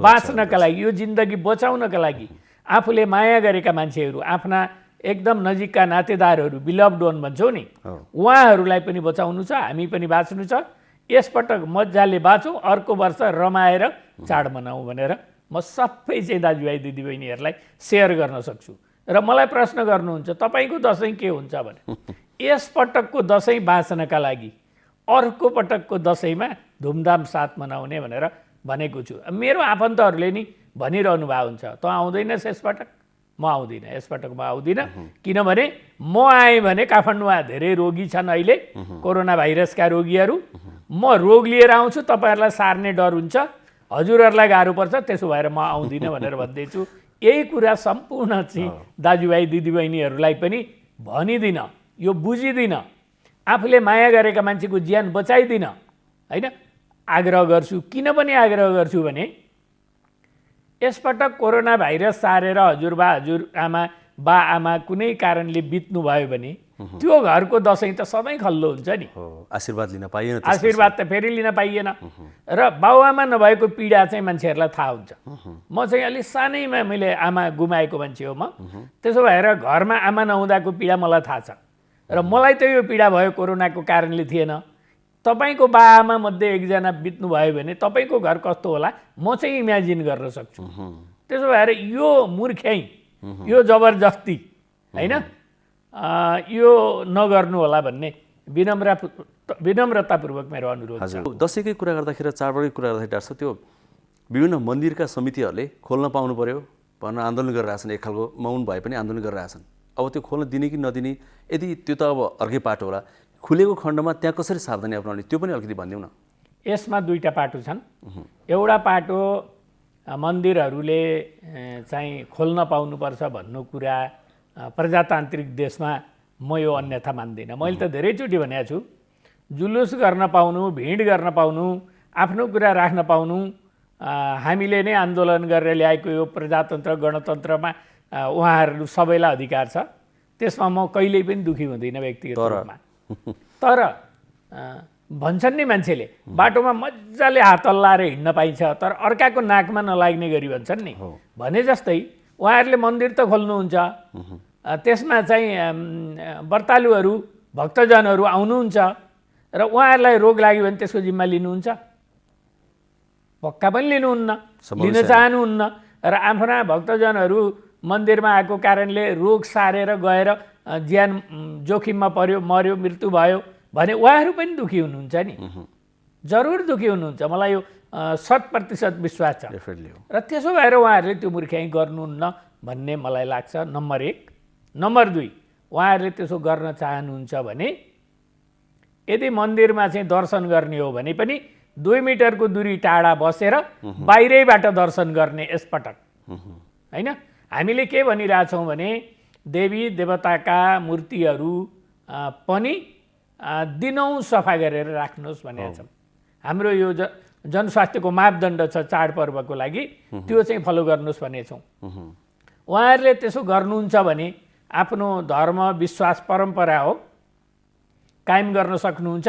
बाँच्नका लागि, यो जिन्दगी बचाउनका लागि आफूले माया गरेका मान्छेहरू, आफ्ना एकदम नजिकका नातेदारहरू, बिलभड वन भन्छौँ नि, उहाँहरूलाई पनि बचाउनु छ, हामी पनि बाँच्नु छ। यसपटक मजाले बाँचौँ, अर्को वर्ष रमाएर चाड मनाउँ भनेर म सबै चाहिँ दाजुभाइ दिदीबहिनीहरूलाई सेयर गर्न सक्छु। र मलाई प्रश्न गर्नुहुन्छ तपाईँको दसैँ के हुन्छ भने, यसपटकको दसैँ बाँच्नका लागि अर्को पटकको दसैँमा धुमधाम साथ मनाउने भनेर भनेको छु। मेरो आफन्तहरूले नि भनिरहनु भएको हुन्छ, तँ आउँदैनस् यसपटक? म आउँदिनँ, यसपटक म आउँदिनँ। किनभने म आएँ भने काठमाडौँमा धेरै रोगी छन् अहिले, कोरोना भाइरसका रोगीहरू। म रोग लिएर आउँछु, तपाईँहरूलाई सार्ने डर हुन्छ, हजुरहरूलाई गाह्रो पर्छ, त्यसो भएर म आउँदिनँ भनेर भन्दैछु। यही कुरा सम्पूर्ण चाहिँ दाजुभाइ दिदीबहिनीहरूलाई पनि भनिदिन, यो बुझिदिन, आफूले माया गरेका मान्छेको ज्यान बचाइदिन होइन आग्रह गर्छु। किन पनि आग्रह गर्छु भने यसपटक कोरोना भाइरस सारेर हजुरबा हजुरआमा बा आमा कुनै कारणले बित्नु भयो भने त्यो घरको दसैँ त सधैँ खल्लो हुन्छ नि। आशीर्वाद लिन पाइएन, आशीर्वाद त फेरि लिन पाइएन र बाउआमा नभएको पीडा चाहिँ मान्छेहरूलाई थाहा हुन्छ। म चाहिँ अलिक सानैमा मैले आमा गुमाएको मान्छे हो म, त्यसो भएर घरमा आमा नहुँदाको पीडा मलाई थाहा छ र मलाई त यो पीडा भयो कोरोनाको कारणले थिएन। तपाईँको बाआमा मध्ये एकजना बित्नु भयो भने तपाईँको घर कस्तो होला म चाहिँ इमेजिन गर्न सक्छु। त्यसो भएर यो मूर्ख्याइ, यो जबरजस्ती होइन यो नगर्नु होला भन्ने विनम्रतापूर्वक मेरो अनुरोध छ। दसैँकै कुरा गर्दाखेरि, चाडबाडकै कुरा गर्दाखेरि डाक्टर साहब त्यो विभिन्न मन्दिरका समितिहरूले खोल्न पाउनु पर्यो भनेर आन्दोलन गरिरहेछन्, एक खालको मौन भए पनि आन्दोलन गरिरहेछन्। अब त्यो खोल्न दिने कि नदिने, यदि त्यो त अब अर्कै पाटो होला, खुलेको खण्डमा त्यहाँ कसरी सावधानी अपनाउने त्यो पनि अलिकति भनिदिउँ न। यसमा दुईटा पाटो छन्। एउटा पाटो मन्दिरहरूले चाहिँ खोल्न पाउनुपर्छ भन्नु कुरा प्रजातान्त्रिक देशमा म यो अन्यथा मान्दिनँ। मैले त धेरैचोटि भनेको छु, जुलुस गर्न पाउनु, भिड गर्न पाउनु, आफ्नो कुरा राख्न पाउनु हामीले नै आन्दोलन गरेर ल्याएको यो प्रजातन्त्र गणतन्त्रमा उहाँहरू सबैलाई अधिकार छ। त्यसमा म कहिल्यै पनि दुखी हुँदिनँ व्यक्तिगत रूपमा। तर भन्छन् नि मान्छेले बाटोमा मजाले हात हल्लाएर हिँड्न पाइन्छ तर अर्काको नाकमा नलाग्ने गरी भन्छन् नि, भने जस्तै उहाँहरूले मन्दिर त खोल्नुहुन्छ, त्यसमा चाहिँ व्रतालुहरू भक्तजनहरू आउनुहुन्छ र उहाँहरूलाई रोग लाग्यो भने त्यसको जिम्मा लिनुहुन्छ? पक्का पनि लिनुहुन्न, लिन चाहनुहुन्न। र आफ्ना भक्तजनहरू मन्दिरमा आएको कारणले रोग सारेर गएर ज्यान जोखिममा पर्यो, मर्यो, मृत्यु भयो भने उहाँहरू पनि दुखी हुनुहुन्छ नि, जरुर दुखी हुनुहुन्छ। मलाई यो 100% विश्वास छ र त्यसो भएर उहाँहरूले त्यो मूर्ख्याइ गर्नुहुन्न भन्ने मलाई लाग्छ, नम्बर 1। नम्बर 2, उहाँहरूले त्यसो गर्न चाहनुहुन्छ भने यदि मन्दिरमा चाहिँ दर्शन गर्ने हो भने पनि 2 मिटरको दूरी टाढा बसेर बाहिरैबाट दर्शन गर्ने यसपटक होइन। हामीले के भनिरहेछौँ भने देवी देवताका मूर्तिहरू पनि दिनौँ सफा गरेर राख्नुहोस् भनेका छौँ। हाम्रो यो जनस्वास्थ्यको मापदण्ड छ चाडपर्वको लागि, त्यो चाहिँ फलो गर्नुहोस् भनेछौँ। उहाँहरूले त्यसो गर्नुहुन्छ भने आफ्नो धर्म विश्वास परम्परा हो कायम गर्न सक्नुहुन्छ,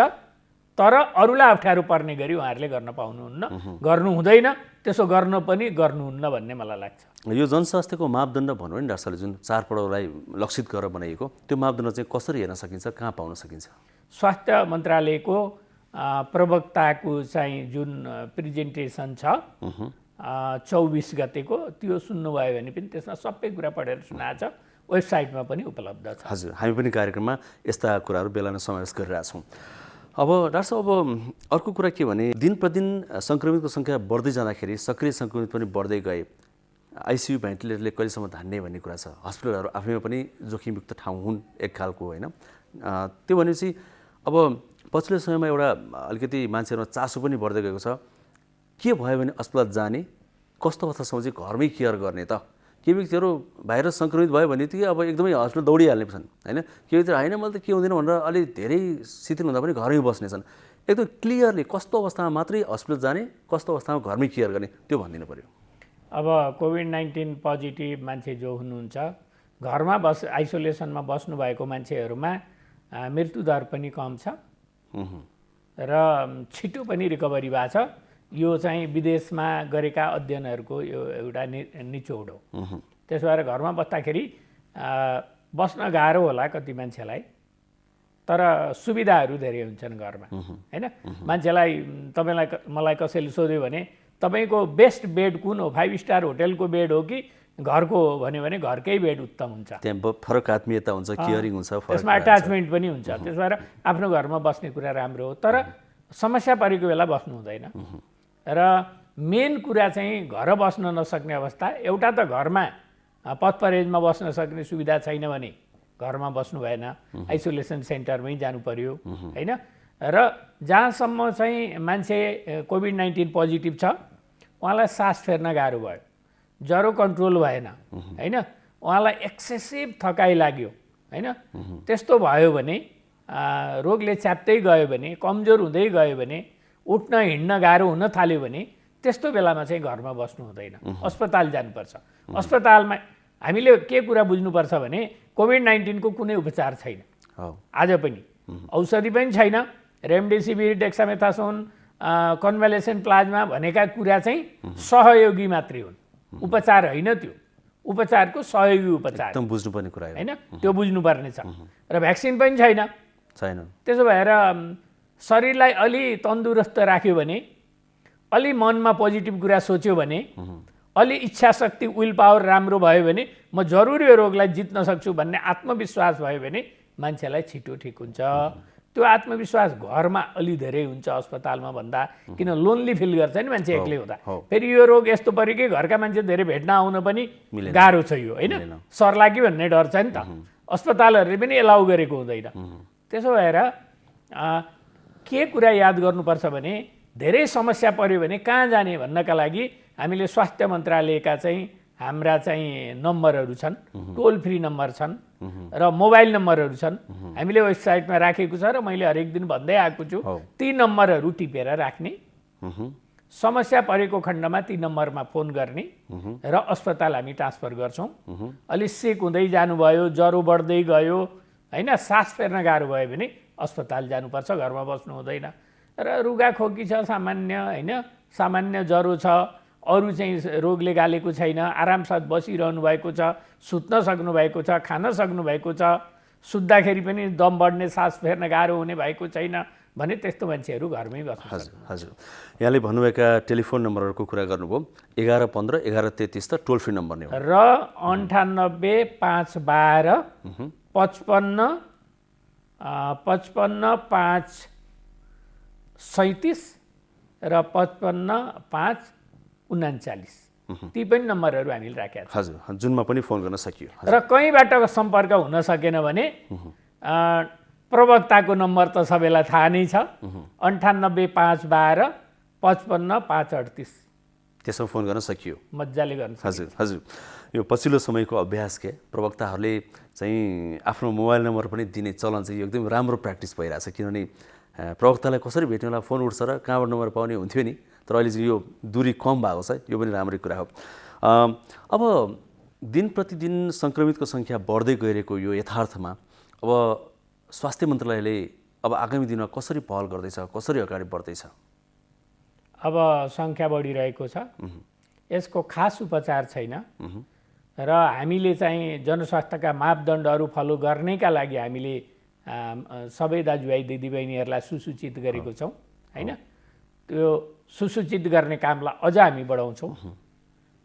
तर अरूलाई अप्ठ्यारो पर्ने गरी उहाँहरूले गर्न पाउनुहुन्न, गर्नु हुँदैन, त्यसो गर्न पनि गर्नुहुन्न भन्ने मलाई लाग्छ। यो जनस्वास्थ्यको मापदण्ड भनौँ नि डाक्टर साहबले, जुन चाडपर्वलाई लक्षित गरेर बनाइएको त्यो मापदण्ड चाहिँ कसरी हेर्न सकिन्छ, कहाँ पाउन सकिन्छ? स्वास्थ्य मन्त्रालयको प्रवक्ताको चाहिँ जुन प्रेजेन्टेसन छ 24 गतेको, त्यो सुन्नुभयो भने पनि त्यसमा सबै कुरा पढेर सुनाएको छ, वेबसाइटमा पनि उपलब्ध छ। हजुर, हामी पनि कार्यक्रममा यस्ता कुराहरू बेलामा समावेश गरिरहेछौँ। अब डाक्टर साहब, अब अर्को कुरा के भने दिन प्रतिदिन सङ्क्रमितको सङ्ख्या बढ्दै जाँदाखेरि सक्रिय सङ्क्रमित पनि बढ्दै गए, आइसियु भेन्टिलेटरले कहिलेसम्म धान्ने भन्ने कुरा छ। हस्पिटलहरू आफैमा पनि जोखिमयुक्त ठाउँ हुन् एक खालको होइन। त्यो भनेपछि अब पछिल्लो समयमा एउटा अलिकति मान्छेहरूमा चासो पनि बढ्दै गएको छ, के भयो भने अस्पताल जाने, कस्तो अवस्थासम्म चाहिँ घरमै केयर गर्ने त? के व्यक्तिहरू भाइरस सङ्क्रमित भयो भने चाहिँ अब एकदमै हस्पिटल दौडिहाल्ने छन् होइन, के व्यक्तिहरू होइन मैले त के हुँदैन भनेर अलि धेरै शिथिल हुँदा पनि घरमै बस्नेछन्। एकदम क्लियरली कस्तो अवस्थामा मात्रै हस्पिटल जाने, कस्तो अवस्थामा घरमै केयर गर्ने त्यो भनिदिनु पऱ्यो। अब कोभिड-19 पोजिटिभ मान्छे जो हुनुहुन्छ, घरमा आइसोलेसनमा बस्नुभएको मान्छेहरूमा मृत्युदर पनि कम छ र छिटो पनि रिकभरी भएको छ। यो चाहिँ विदेशमा गरेका अध्ययनहरूको यो एउटा निचोड हो। त्यसो भएर घरमा बस्दाखेरि बस्न गाह्रो होला कति मान्छेलाई, तर सुविधाहरू धेरै हुन्छन् घरमा होइन। मान्छेलाई तपाईँलाई मलाई कसैले सोध्यो भने तपाईँको बेस्ट बेड कुन हो, 5 स्टार होटेलको बेड हो कि घरको हो भन्यो भने घरकै बेड उत्तम हुन्छ। त्यहाँ फरक आत्मीयता हुन्छ, केयरिङ हुन्छ, त्यसमा अट्याचमेन्ट पनि हुन्छ। त्यसो भएर आफ्नो घरमा बस्ने कुरा राम्रो हो, तर समस्या परेको बेला बस्नु हुँदैन। र मेन कुरा चाहिँ घर बस्न नसक्ने अवस्था, एउटा त घरमा पथपरहेजमा बस्न सक्ने सुविधा छैन भने घरमा बस्नु भएन, आइसोलेसन सेन्टरमै जानु पर्यो होइन। र जहाँसम्म चाहिँ मान्छे कोभिड-19 पोजिटिभ छ उहाँलाई सास फेर्न गाह्रो भयो, ज्वरो कन्ट्रोल भएन होइन, उहाँलाई एक्सेसिभ थकाइ लाग्यो होइन, त्यस्तो भयो भने रोगले च्याप्दै गयो भने, कमजोर हुँदै गयो भने, उठ्न हिँड्न गाह्रो हुन थाल्यो भने त्यस्तो बेलामा चाहिँ घरमा बस्नु हुँदैन, अस्पताल जानुपर्छ। अस्पतालमा हामीले के कुरा बुझ्नुपर्छ भने कोभिड-19 को कुनै उपचार छैन आज पनि, औषधि पनि छैन। रेमडेसिभिर, डेक्सामेथासोन, कन्भालेसेन्ट प्लाज्मा भनेका कुरा चाहिँ सहयोगी मात्रै हुन्, उपचार होइन। त्यो उपचारको सहयोगी उपचार एकदम बुझ्नुपर्ने कुरा होइन, त्यो बुझ्नुपर्ने छ। र भ्याक्सिन पनि छैन। त्यसो भएर शरीरलाई अलि तन्दुरुस्त राख्यो भने, अलि मनमा पोजिटिभ कुरा सोच्यो भने, अलि इच्छा शक्ति, विल पावर राम्रो भयो भने म जरुर यो रोगलाई जित्न सक्छु भन्ने आत्मविश्वास भयो भने मान्छेलाई छिटो ठिक हुन्छ। त्यो आत्मविश्वास घरमा अलि धेरै हुन्छ अस्पतालमा भन्दा, किन लोन्ली फिल गर्छ नि मान्छे एक्लै हुँदा। फेरि यो रोग यस्तो पऱ्यो कि घरका मान्छे धेरै भेट्न आउन पनि गाह्रो छ यो होइन, सर्ला कि भन्ने डर छ नि त, अस्पतालहरूले पनि एलाउ गरेको हुँदैन। त्यसो भएर के कुरा याद गर्नुपर्छ भने धेरै समस्या पऱ्यो भने कहाँ जाने भन्नका लागि हामीले स्वास्थ्य मन्त्रालयका चाहिँ हाम्रा चाहिँ नम्बरहरू छन्, टोल फ्री नम्बर छन् र मोबाइल नम्बरहरू छन्, हामीले वेबसाइटमा राखेको छ र मैले हरेक दिन भन्दै आएको छु। ती नम्बरहरू टिपेर राख्ने, समस्या परेको खण्डमा ती नम्बरमा फोन गर्ने र अस्पताल हामी ट्रान्सफर गर्छौँ। अलि सिक हुँदै जानुभयो, ज्वरो बढ्दै गयो होइन, सास फेर्न गाह्रो भयो भने अस्पताल जानुपर्छ, घरमा बस्नु हुँदैन। र रुगाखोकी छ सामान्य होइन, सामान्य ज्वरो छ, अरू चाहिँ रोगले गालेको छैन, आरामसाथ बसिरहनु भएको छ, सुत्न सक्नुभएको छ, खान सक्नुभएको छ, सुत्दाखेरि पनि दम बढ्ने, सास फेर्न गाह्रो हुने भएको छैन भने त्यस्तो मान्छेहरू घरमै बस्नु सक्छ। हजुर, यहाँले भन्नुभएका टेलिफोन नम्बरहरूको कुरा गर्नुभयो, 1115 1133 त टोल फ्री नम्बर नै हो र 98 512 55 5 37 र 55 5 39 ती पनि नम्बरहरू हामीले राखेका छौँ। हजुर, जुनमा पनि फोन गर्न सकियो। र कहीँबाट सम्पर्क हुन सकेन भने प्रवक्ताको नम्बर त सबैलाई थाहा नै छ, 98 512 55 5 38 त्यसमा फोन गर्न सकियो, मजाले गर्न सकियो। हजुर हजुर, यो पछिल्लो समयको अभ्यास के प्रवक्ताहरूले चाहिँ आफ्नो मोबाइल नम्बर पनि दिने चलन चाहिँ एकदम राम्रो प्र्याक्टिस भइरहेछ, किनभने प्रवक्तालाई कसरी भेट्ने होला, फोन उठ्छ र कहाँबाट नम्बर पाउने हुन्थ्यो नि, तर अहिले चाहिँ यो दूरी कम भएको छ, यो पनि राम्रै कुरा हो। अब दिन प्रतिदिन सङ्क्रमितको सङ्ख्या बढ्दै गइरहेको यो यथार्थमा अब स्वास्थ्य मन्त्रालयले अब आगामी दिनमा कसरी पहल गर्दैछ, कसरी अगाडि बढ्दैछ? अब सङ्ख्या बढिरहेको छ, यसको खास उपचार छैन र हामीले चाहिँ जनस्वास्थ्यका मापदण्डहरू फलो गर्नैका लागि हामीले सबै दाजुभाइ दिदीबहिनीहरूलाई सुसूचित गरेको छौँ होइन। त्यो सुसूचित गर्ने कामलाई अझ हामी बढाउँछौँ,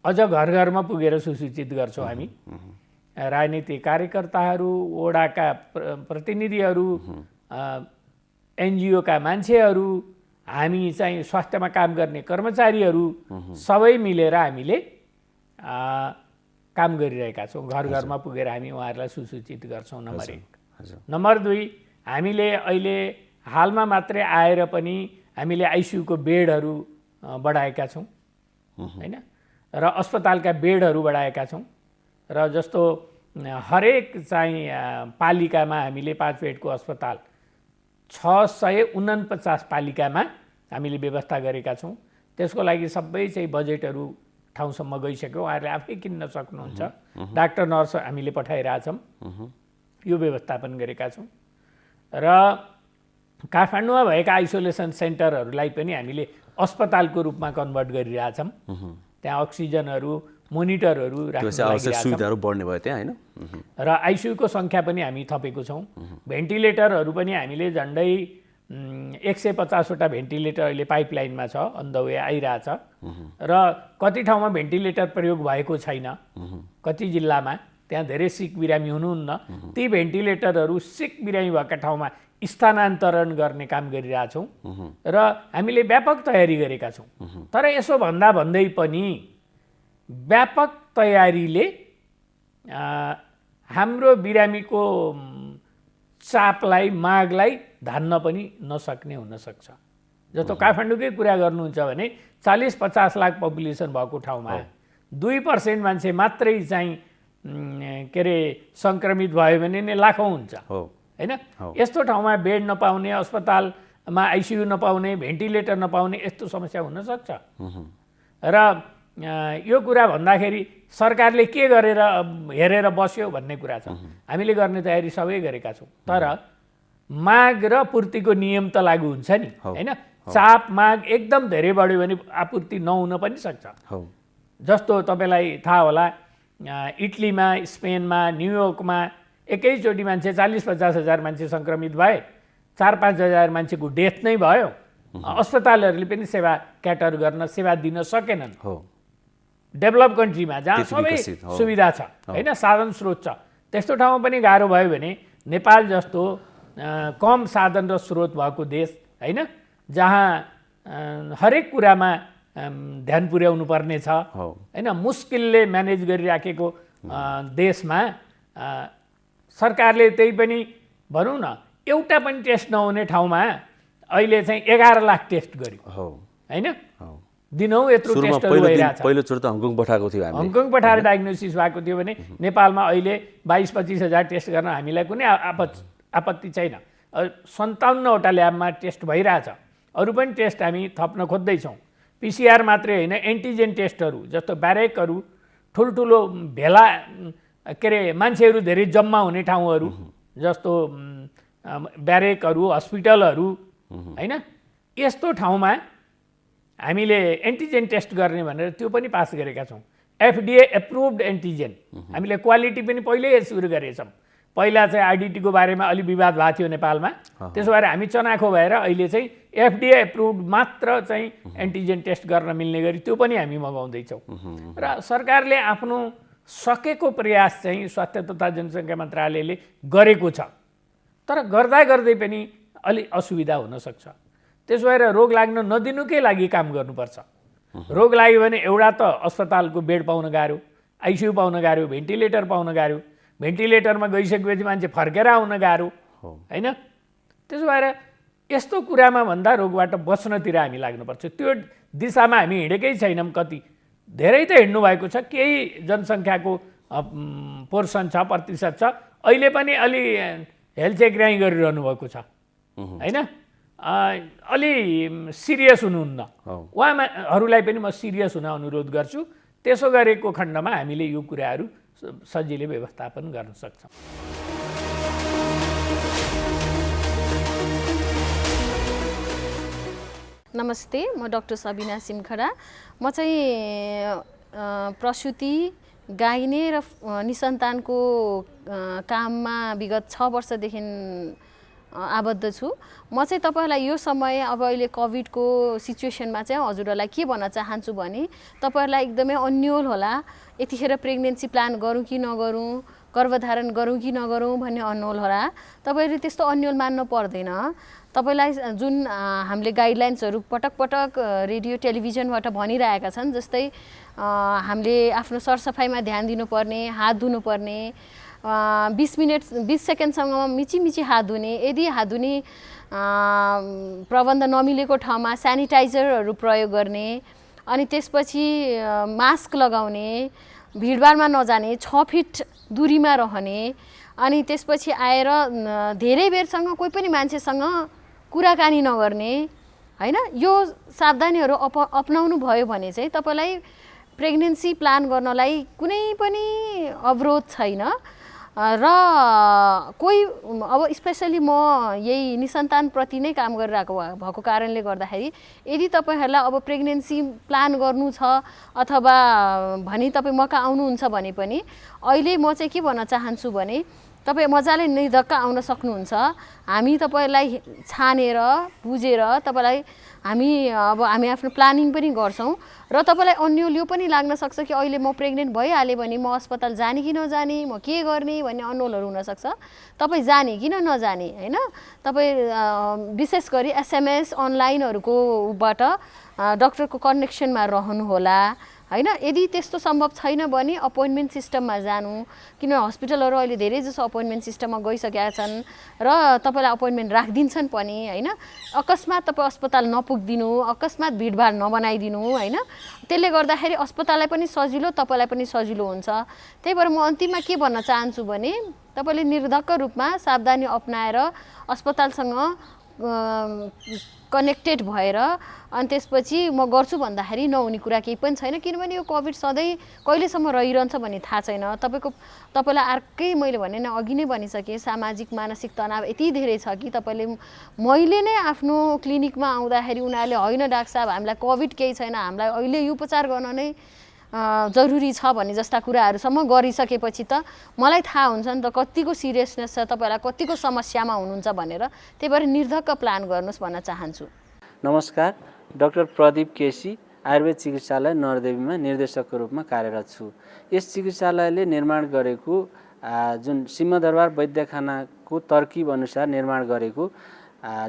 अझ घर घरमा पुगेर सुसूचित गर्छौँ हामी। राजनीतिक कार्यकर्ताहरू, वडाका प्रतिनिधिहरू, एनजिओका मान्छेहरू, हामी चाहिँ स्वास्थ्यमा काम गर्ने कर्मचारीहरू सबै मिलेर हामीले काम गरिरहेका छौँ। घर घरमा पुगेर हामी उहाँहरूलाई सुसूचित गर्छौँ, नम्बर 1। नम्बर 2, हामीले अहिले हालमा मात्रै आएर पनि हामीले आइसियुको बेडहरू बढाएका छौँ होइन, र अस्पतालका बेडहरू बढाएका छौँ। र जस्तो हरेक चाहिँ पालिकामा हामीले 5 बेडको अस्पताल 649 पालिकामा हामीले व्यवस्था गरेका छौँ। त्यसको लागि सबै चाहिँ बजेटहरू ठाउँसम्म गइसक्यो, उहाँहरूले आफै किन्न सक्नुहुन्छ। डाक्टर नर्स हामीले पठाइरहेछौँ, यो व्यवस्थापन गरेका छौँ। र काठमाडौँमा भएका आइसोलेसन सेन्टरहरूलाई पनि हामीले अस्पतालको रूपमा कन्भर्ट गरिरहेछौँ। त्यहाँ अक्सिजनहरू, मोनिटरहरू सुविधाहरू बढ्ने भयो त्यहाँ होइन, र आइसियुको सङ्ख्या पनि हामी थपेको छौँ। भेन्टिलेटरहरू पनि हामीले झन्डै 150वटा भेन्टिलेटर अहिले पाइपलाइनमा छ, अन द वे आइरहेछ। र कति ठाउँमा भेन्टिलेटर प्रयोग भएको छैन, कति जिल्लामा त्यहाँ धेरै सिक बिरामी हुनुहुन्न, ती भेन्टिलेटरहरू सिक बिरामी भएका ठाउँमा स्थानान्तरण गर्ने काम गरिरहेछौँ र हामीले व्यापक तयारी गरेका छौँ। तर यसो भन्दै पनि व्यापक तयारीले हाम्रो बिरामीको चापलाई, मागलाई धान्न पनि नसक्ने हुनसक्छ। जस्तो काठमाडौँकै कुरा गर्नुहुन्छ भने 40-50 लाख पपुलेसन भएको ठाउँमा 2% मान्छे मात्रै चाहिँ के अरे सङ्क्रमित भयो भने नि लाखौँ हुन्छ होइन। यस्तो ठाउँमा बेड नपाउने, अस्पतालमा आइसियु नपाउने, भेन्टिलेटर नपाउने यस्तो समस्या हुनसक्छ। र यो कुरा भन्दाखेरि सरकारले के गरेर हेरेर बस्यो भन्ने कुरा छ। हामीले गर्ने तयारी सबै गरेका छौँ, तर माग र पूर्तिको नियम त लागू हुन्छ नि होइन। चाप माग एकदम धेरै बढ्यो भने आपूर्ति नहुन पनि सक्छ। जस्तो तपाईँलाई थाहा होला, इटलीमा, स्पेनमा, न्युयोर्कमा एकैचोटि मान्छे 40-50 हजार मान्छे सङ्क्रमित भए, 4-5 हजार मान्छेको डेथ नै भयो। अस्पतालहरूले पनि सेवा क्याटर गर्न, सेवा दिन सकेनन्। डेभलप कन्ट्रीमा जहाँ सबै सुविधा छ होइन, साधन स्रोत छ, त्यस्तो ठाउँमा पनि गाह्रो भयो भने नेपाल जस्तो कम साधन र स्रोत भएको देश होइन, जहाँ हरेक कुरामा ध्यान पुर्याउनु पर्ने छ होइन, मुस्किलले म्यानेज गरिराखेको देशमा सरकारले त्यही पनि भनौँ न एउटा पनि टेस्ट नहुने ठाउँमा अहिले चाहिँ 11 लाख टेस्ट गर्यो होइन। दिनौँ यत्रो टेस्टहरू भइरहेछ। पहिलोचोटि त हङकङ पठाएको थियो हामीले, हङकङ पठाएर डायग्नोसिस भएको थियो भने नेपालमा अहिले 22-25 हजार टेस्ट गर्न हामीलाई कुनै आपत्ति छैन। 57वटा ल्याबमा टेस्ट भइरहेछ, अरू पनि टेस्ट हामी थप्न खोज्दैछौँ। PCR मात्रै होइन, एन्टिजेन टेस्टहरू जस्तो ब्यारेकहरू, ठुल्ठुलो भेला के अरे मान्छेहरू धेरै जम्मा हुने ठाउँहरू जस्तो ब्यारेकहरू, हस्पिटलहरू होइन, यस्तो ठाउँमा हामीले एन्टिजेन टेस्ट गर्ने भनेर त्यो पनि पास गरेका छौँ। FDA एप्रुभड एन्टिजेन हामीले क्वालिटी पनि पहिल्यै सुरु गरेछौँ। पहिला चाहिँ आइडिटीको बारेमा अलि विवाद भएको थियो नेपालमा, त्यसो भएर हामी चनाखो भएर अहिले चाहिँ FDA एप्रुभड मात्र चाहिँ एन्टिजेन टेस्ट गर्न मिल्ने गरी त्यो पनि हामी मगाउँदैछौँ। र सरकारले आफ्नो सकेको प्रयास चाहिँ स्वास्थ्य तथा जनसङ्ख्या मन्त्रालयले गरेको छ, तर गर्दै पनि अलि असुविधा हुनसक्छ। त्यसो भएर रोग लाग्न नदिनुकै लागि काम गर्नुपर्छ। रोग लाग्यो भने एउटा त अस्पतालको बेड पाउन गाह्रो, आइसियु पाउन गाह्रो, भेन्टिलेटर पाउन गाह्रो, भेन्टिलेटरमा गइसकेपछि मान्छे फर्केर आउन गाह्रो होइन। त्यसो भएर यस्तो कुरामा भन्दा रोगबाट बच्नतिर हामी लाग्नुपर्छ। त्यो दिशामा हामी हिँडेकै छैनौँ। कति धेरै त हिँड्नु भएको छ, केही जनसङ्ख्याको पोर्सन छ, प्रतिशत छ, अहिले पनि अलि हेल्थ चेक गरिरहनु भएको छ होइन। अलि सिरियस हुनुहुन्न, उहाँहरूलाई पनि म सिरियस हुन अनुरोध गर्छु। त्यसो गरेको खण्डमा हामीले यो कुराहरू सजिलै व्यवस्थापन गर्न सक्छौँ। नमस्ते, म डाक्टर सबिना सिमखडा। म चाहिँ प्रसुति, गाइने र निसन्तानको काममा विगत 6 वर्षदेखि आबद्ध छु। म चाहिँ तपाईँहरूलाई यो समय अब अहिले कोभिडको सिचुएसनमा चाहिँ हजुरहरूलाई के भन्न चाहन्छु भने तपाईँहरूलाई एकदमै अन्यल होला, यतिखेर प्रेग्नेन्सी प्लान गरौँ कि नगरौँ, गर्भधारण गरौँ कि नगरौँ भन्ने अन्यल होला। तपाईँहरूले त्यस्तो अन्यल मान्नु पर्दैन। तपाईँलाई जुन हामीले गाइडलाइन्सहरू पटक पटक रेडियो टेलिभिजनबाट भनिरहेका छन्, जस्तै हामीले आफ्नो सरसफाइमा ध्यान दिनुपर्ने, हात धुनुपर्ने, 20 सेकेन्डसम्म मिची हात धुने, यदि हात धुने प्रबन्ध नमिलेको ठाउँमा सेनिटाइजरहरू प्रयोग गर्ने, अनि त्यसपछि मास्क लगाउने, भिडभाडमा नजाने, 6 फिट दूरीमा रहने, अनि त्यसपछि आएर धेरै बेरसँग कोही पनि मान्छेसँग कुराकानी नगर्ने हैन। यो सावधानीहरू अपनाउनु भयो भने चाहिँ तपाईँलाई प्रेग्नेन्सी प्लान गर्नलाई कुनै पनि अवरोध छैन। र कोही अब स्पेसली म यही निसन्तानप्रति नै काम गरिरहेको भएको कारणले गर्दाखेरि यदि तपाईँहरूलाई अब प्रेग्नेन्सी प्लान गर्नु छ अथवा भनी तपाईँ मका आउनुहुन्छ भने पनि अहिले म चाहिँ के भन्न चाहन्छु भने तपाईँ मजाले निर्धक्क आउन सक्नुहुन्छ। हामी तपाईँलाई छानेर बुझेर तपाईँलाई हामी आफ्नो प्लानिङ पनि गर्छौँ र तपाईँलाई अन्यल यो पनि लाग्न सक्छ कि अहिले म प्रेग्नेन्ट भइहालेँ भने म अस्पताल जाने कि नजाने, म के गर्ने भन्ने अन्यलहरू हुनसक्छ। तपाईँ जाने कि नजाने होइन। तपाईँ विशेष गरी SMS अनलाइनहरूकोबाट डक्टरको कनेक्सनमा रहनुहोला होइन। यदि त्यस्तो सम्भव छैन भने अपोइन्टमेन्ट सिस्टममा जानु, किनभने हस्पिटलहरू अहिले धेरै जसो अपोइन्टमेन्ट सिस्टममा गइसकेका छन् र तपाईँलाई अपोइन्टमेन्ट राखिदिन्छन् पनि होइन। अकस्मात तपाईँ अस्पताल नपुगिदिनु, अकस्मात भिडभाड नबनाइदिनु होइन। त्यसले गर्दाखेरि अस्पताललाई पनि सजिलो, तपाईँलाई पनि सजिलो हुन्छ। त्यही भएर म अन्तिममा के भन्न चाहन्छु भने तपाईँले निर्धक्क रूपमा सावधानी अपनाएर अस्पतालसँग कनेक्टेड भएर अनि त्यसपछि म गर्छु भन्दाखेरि नहुने कुरा केही पनि छैन, किनभने यो कोभिड सधैँ कहिलेसम्म रहिरहन्छ भन्ने थाहा छैन। तपाईँलाई अर्कै मैले भने नि अघि नै भनिसकेँ, सामाजिक मानसिक तनाव यति धेरै छ कि मैले नै आफ्नो क्लिनिकमा आउँदाखेरि उनीहरूले होइन डाक्टर साहब हामीलाई कोभिड केही छैन, हामीलाई अहिले यो उपचार गर्न नै जरुरी छ भन्ने जस्ता कुराहरूसम्म गरिसकेपछि त मलाई थाहा हुन्छ नि त कतिको सिरियसनेस छ, तपाईँलाई कतिको समस्यामा हुनुहुन्छ भनेर। त्यही भएर निर्धक्क प्लान गर्नुहोस् भन्न चाहन्छु। नमस्कार, डाक्टर प्रदीप केसी, आयुर्वेद चिकित्सालय नरदेवीमा निर्देशकको रूपमा कार्यरत छु। यस चिकित्सालयले निर्माण गरेको जुन सिंहदरबार वैद्यखानाको तरकिब अनुसार निर्माण गरेको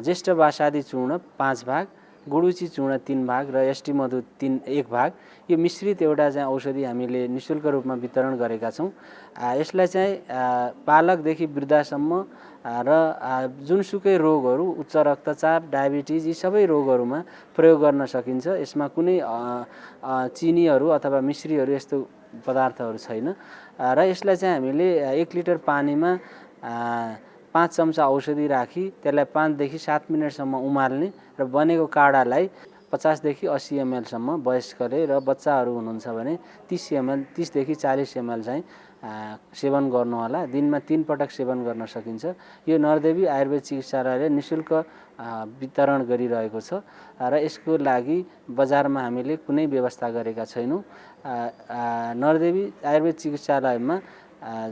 ज्येष्ठ बासादी चूर्ण 5 भाग, गुडुची चूर्ण 3 भाग र एसटी मधु 1 भाग, यो मिश्रित एउटा चाहिँ औषधि हामीले निःशुल्क रूपमा वितरण गरेका छौँ। यसलाई चाहिँ बालकदेखि वृद्धसम्म र जुनसुकै रोगहरू, उच्च रक्तचाप, डायबिटिज, यी सबै रोगहरूमा प्रयोग गर्न सकिन्छ। यसमा कुनै चिनीहरू अथवा मिश्रीहरू यस्तो पदार्थहरू छैन र यसलाई चाहिँ हामीले 1 लिटर पानीमा 5 चम्चा औषधि राखी त्यसलाई 5 देखि 7 मिनटसम्म उमाल्ने र बनेको काडालाई 50 देखि 80 ml सम्म वयस्कले र बच्चाहरू हुनुहुन्छ भने 30 देखि 40 ml चाहिँ सेवन गर्नुहोला। दिनमा 3 पटक सेवन गर्न सकिन्छ। यो नरदेवी आयुर्वेद चिकित्सालयले निःशुल्क वितरण गरिरहेको छ र यसको लागि बजारमा हामीले कुनै व्यवस्था गरेका छैनौँ। नरदेवी आयुर्वेद चिकित्सालयमा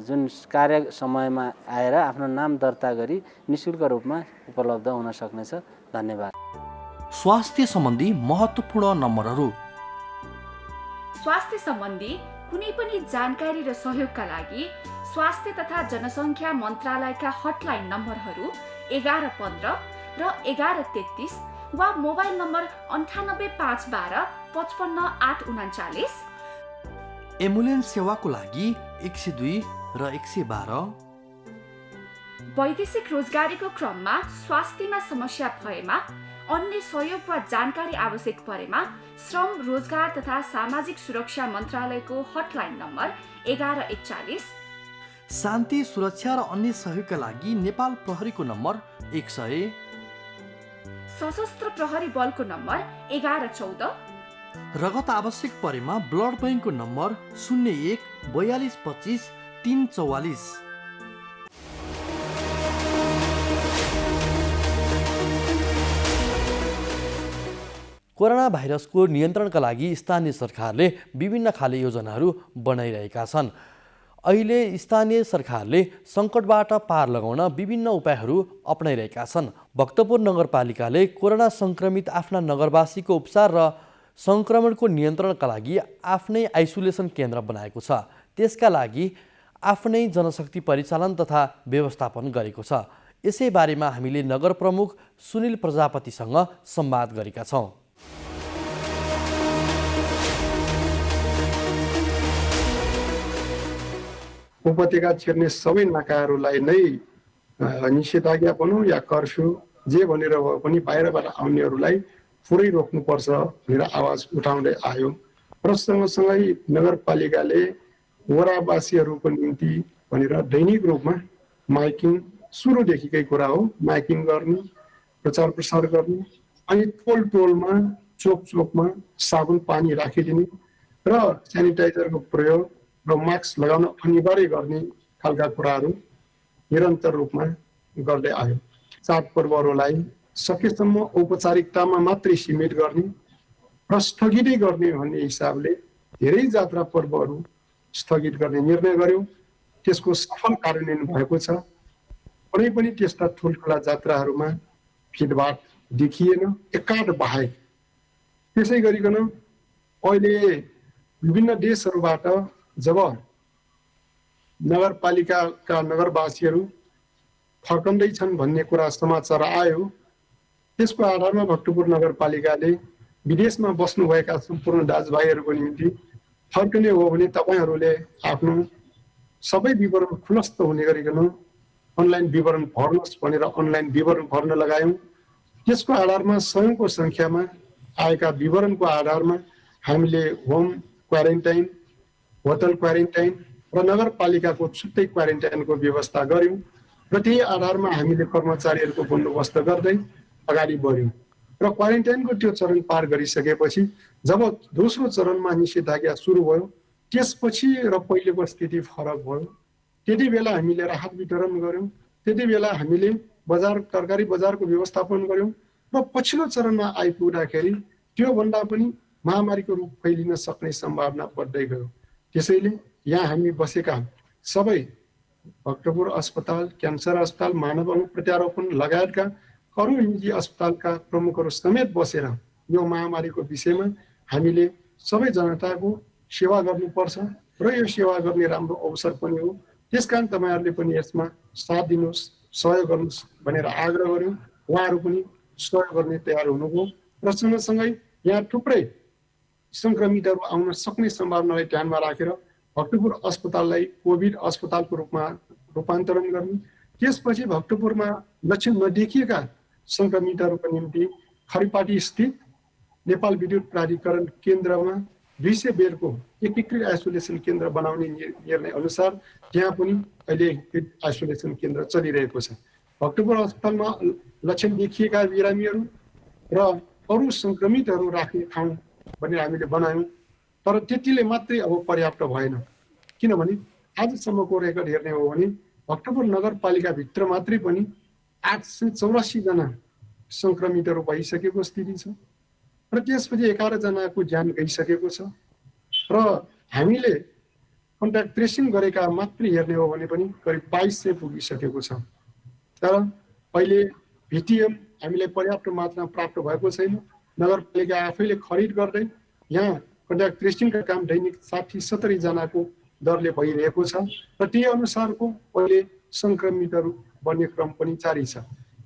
जुन कार्य समयमा आएर आफ्नो नाम दर्ता गरी निःशुल्क रूपमा उपलब्ध हुन सक्नेछ। धन्यवाद। स्वास्थ्य सम्बन्धी महत्त्वपूर्ण नम्बरहरू। स्वास्थ्य सम्बन्धी कुनै पनि जानकारी र सहयोगका लागि स्वास्थ्य तथा जनसङ्ख्या मन्त्रालयका हटलाइन नम्बरहरू 1115 र 1133 वा मोबाइल नम्बर 985112 55839। एम्बुलेन्स सेवाको लागि 102 र 112। वैदेशिक रोजगारीको क्रममा स्वास्थ्यमा समस्या भएमा, अन्य सहयोग वा जानकारी आवश्यक परेमा श्रम, रोजगार तथा सामाजिक सुरक्षा मन्त्रालयको हटलाइन नम्बर 1141। शान्ति, सुरक्षा र अन्य सहयोगका लागि नेपाल प्रहरीको नम्बर 100। सशस्त्र प्रहरी बलको नम्बर 1114। रगत आवश्यक परेमा ब्लड बैंकको नम्बर 01 42 25 344। कोरोना भाइरसको नियन्त्रणका लागि स्थानीय सरकारले विभिन्न खाले योजनाहरू बनाइरहेका छन्। अहिले स्थानीय सरकारले सङ्कटबाट पार लगाउन विभिन्न उपायहरू अपनाइरहेका छन्। भक्तपुर नगरपालिकाले कोरोना सङ्क्रमित आफ्ना नगरवासीको उपचार र सङ्क्रमणको नियन्त्रणका लागि आफ्नै आइसोलेसन केन्द्र बनाएको छ। त्यसका लागि आफ्नै जनशक्ति परिचालन तथा व्यवस्थापन गरेको छ। यसै बारेमा हामीले नगर प्रमुख सुनिल प्रजापतिसँग संवाद गरेका छौँ। उपत्यका छिर्ने सबै नाकाहरूलाई नै निषेधाज्ञा भनौँ या कर्फ्यू जे भनेर पनि बाहिरबाट आउनेहरूलाई पुरै रोक्नुपर्छ भनेर आवाज उठाउँदै आयो र सँगसँगै नगरपालिकाले वडावासीहरूको निम्ति भनेर दैनिक रूपमा माइकिङ, सुरुदेखिकै कुरा हो, माइकिङ गर्ने, प्रचार प्रसार गर्ने, अनि टोल टोलमा, चोक चोकमा साबुन पानी राखिदिने र सेनिटाइजरको प्रयोग र मास्क लगाउन अनिवार्य गर्ने खालका कुराहरू निरन्तर रूपमा गर्दै आयो। चाडपर्वहरूलाई सकेसम्म औपचारिकतामा मात्रै सीमित गर्ने र स्थगितै गर्ने भन्ने हिसाबले धेरै जात्रा पर्वहरू स्थगित गर्ने निर्णय गर्यो। त्यसको सफल कार्यान्वयन भएको छ। कुनै पनि त्यस्ता ठुल्ठुला जात्राहरूमा भिडभाड देखिएन, एकाध बाहेक। त्यसै गरिकन अहिले विभिन्न देशहरूबाट जब नगरपालिकाका नगरवासीहरू फर्कँदैछन् भन्ने कुरा समाचार आयो, त्यसको आधारमा भक्तपुर नगरपालिकाले विदेशमा बस्नुभएका सम्पूर्ण दाजुभाइहरूको निम्ति फर्कने हो भने तपाईँहरूले आफ्नो सबै विवरण खुलस्त हुने गरिकन अनलाइन विवरण भर्नुहोस् भनेर अनलाइन विवरण भर्न लगायौँ। त्यसको आधारमा सयौँको सङ्ख्यामा आएका विवरणको आधारमा हामीले होम क्वारेन्टाइन, होटल क्वारेन्टाइन र नगरपालिकाको छुट्टै क्वारेन्टाइनको व्यवस्था गऱ्यौँ र त्यही आधारमा हामीले कर्मचारीहरूको बन्दोबस्त गर्दै अगाडि बढ्यौँ र क्वारेन्टाइनको त्यो चरण पार गरिसकेपछि जब दोस्रो चरणमा निषेधाज्ञा सुरु भयो त्यसपछि र पहिलेको स्थिति फरक भयो। त्यति बेला हामीले राहत वितरण गऱ्यौँ, त्यति बेला हामीले बजार तरकारी बजारको व्यवस्थापन गऱ्यौँ र पछिल्लो चरणमा आइपुग्दाखेरि त्योभन्दा पनि महामारीको रूप फैलिन सक्ने सम्भावना बढ्दै गयो। त्यसैले यहाँ हामी बसेका सबै भक्तपुर अस्पताल, क्यान्सर अस्पताल, मानव अङ्ग प्रत्यारोपण लगायतका अरू निजी अस्पतालका प्रमुखहरू समेत बसेर यो महामारीको विषयमा हामीले सबै जनताको सेवा गर्नुपर्छ र यो सेवा गर्ने राम्रो अवसर पनि हो। त्यसकारण तपाईँहरूले पनि यसमा साथ दिनुहोस्, सहयोग गर्नुहोस् भनेर आग्रह गऱ्यौँ। उहाँहरू पनि सहयोग गर्ने तयार हुनुभयो र सँगसँगै यहाँ थुप्रै सङ्क्रमितहरू आउन सक्ने सम्भावनालाई ध्यानमा राखेर भक्तपुर अस्पताललाई कोभिड अस्पतालको रूपमा रूपान्तरण गर्नु, त्यसपछि भक्तपुरमा लक्षण नदेखिएका सङ्क्रमितहरूको निम्ति खरिपाटी स्थित नेपाल विद्युत प्राधिकरण केन्द्रमा 200 बेडको एकीकृत आइसोलेसन केन्द्र बनाउने निर्णय अनुसार त्यहाँ पनि अहिले आइसोलेसन केन्द्र चलिरहेको छ। भक्तपुर अस्पतालमा लक्षण देखिएका बिरामीहरू र अरू सङ्क्रमितहरू राख्ने ठाउँ भनेर हामीले बनायौँ, तर त्यतिले मात्रै अब पर्याप्त भएन। किनभने आजसम्मको रेकर्ड हेर्ने हो भने भक्तपुर नगरपालिकाभित्र मात्रै पनि 884 जना सङ्क्रमितहरू भइसकेको स्थिति छ र त्यसपछि 11 जनाको ज्यान गइसकेको छ र हामीले कन्ट्याक्ट ट्रेसिङ गरेका मात्रै हेर्ने हो भने पनि करिब 2200 पुगिसकेको छ। तर अहिले भिटिएम हामीलाई पर्याप्त मात्रामा प्राप्त भएको छैन। नगरपालिका आफैले खरिद गर्दै यहाँ कन्ट्याक्ट ट्रेसिङका काम दैनिक 60-70 जनाको दरले भइरहेको छ र त्यही अनुसारको अहिले सङ्क्रमितहरू बढ्ने क्रम पनि जारी छ।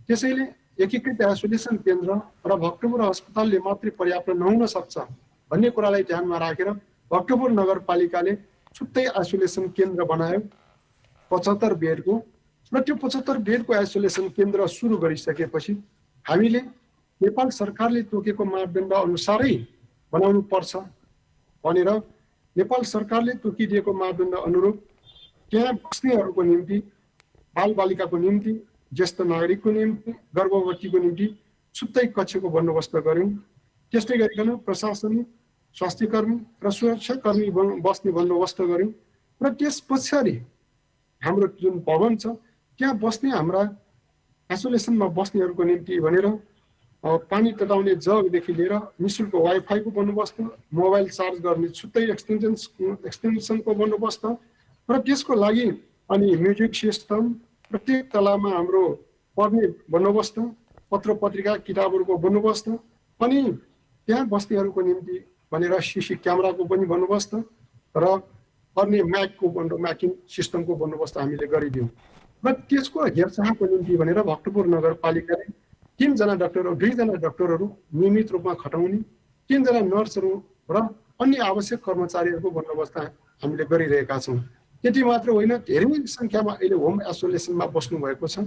त्यसैले एकीकृत आइसोलेसन केन्द्र र भक्तपुर अस्पतालले मात्रै पर्याप्त नहुन सक्छ भन्ने कुरालाई ध्यानमा राखेर भक्तपुर नगरपालिकाले छुट्टै आइसोलेसन केन्द्र बनायो 75 बेडको र त्यो 75 बेडको आइसोलेसन केन्द्र सुरु गरिसकेपछि हामीले नेपाल सरकारले तोकेको मापदण्ड अनुसारै बनाउनु पर्छ भनेर नेपाल सरकारले तोकिदिएको मापदण्ड अनुरूप त्यहाँ बस्नेहरूको निम्ति, बालबालिकाको निम्ति, ज्येष्ठ नागरिकको निम्ति, गर्भवतीको निम्ति छुट्टै कक्षको बन्दोबस्त गऱ्यौँ। त्यस्तै गरिकन प्रशासनिक, स्वास्थ्यकर्मी र सुरक्षाकर्मी बस्ने बन्दोबस्त गऱ्यौँ र त्यस पछाडि हाम्रो जुन भवन छ त्यहाँ बस्ने हाम्रा आइसोलेसनमा बस्नेहरूको निम्ति भनेर पानी तताउने जगदेखि लिएर निःशुल्क वाइफाईको बन्दोबस्त, मोबाइल चार्ज गर्ने छुट्टै एक्सटेन्सनको बन्दोबस्त र त्यसको लागि अनि म्युजिक सिस्टम, प्रत्येक तलामा हाम्रो पढ्ने बन्दोबस्त, पत्र पत्रिका किताबहरूको बन्दोबस्त अनि त्यहाँ बस्नेहरूको निम्ति भनेर सीसी क्यामेराको पनि बन्दोबस्त र अन्य म्याकिङ सिस्टमको बन्दोबस्त हामीले गरिदियौँ र त्यसको हेरचाहको निम्ति भनेर भक्तपुर नगरपालिकाले 3 जना डाक्टर, 2 जना डाक्टरहरू नियमित रूपमा खटाउने, 3 जना नर्सहरू र अन्य आवश्यक कर्मचारीहरूको बन्दोबस्त हामीले गरिरहेका छौँ। त्यति मात्र होइन, धेरै सङ्ख्यामा अहिले होम आइसोलेसनमा बस्नु भएको छ।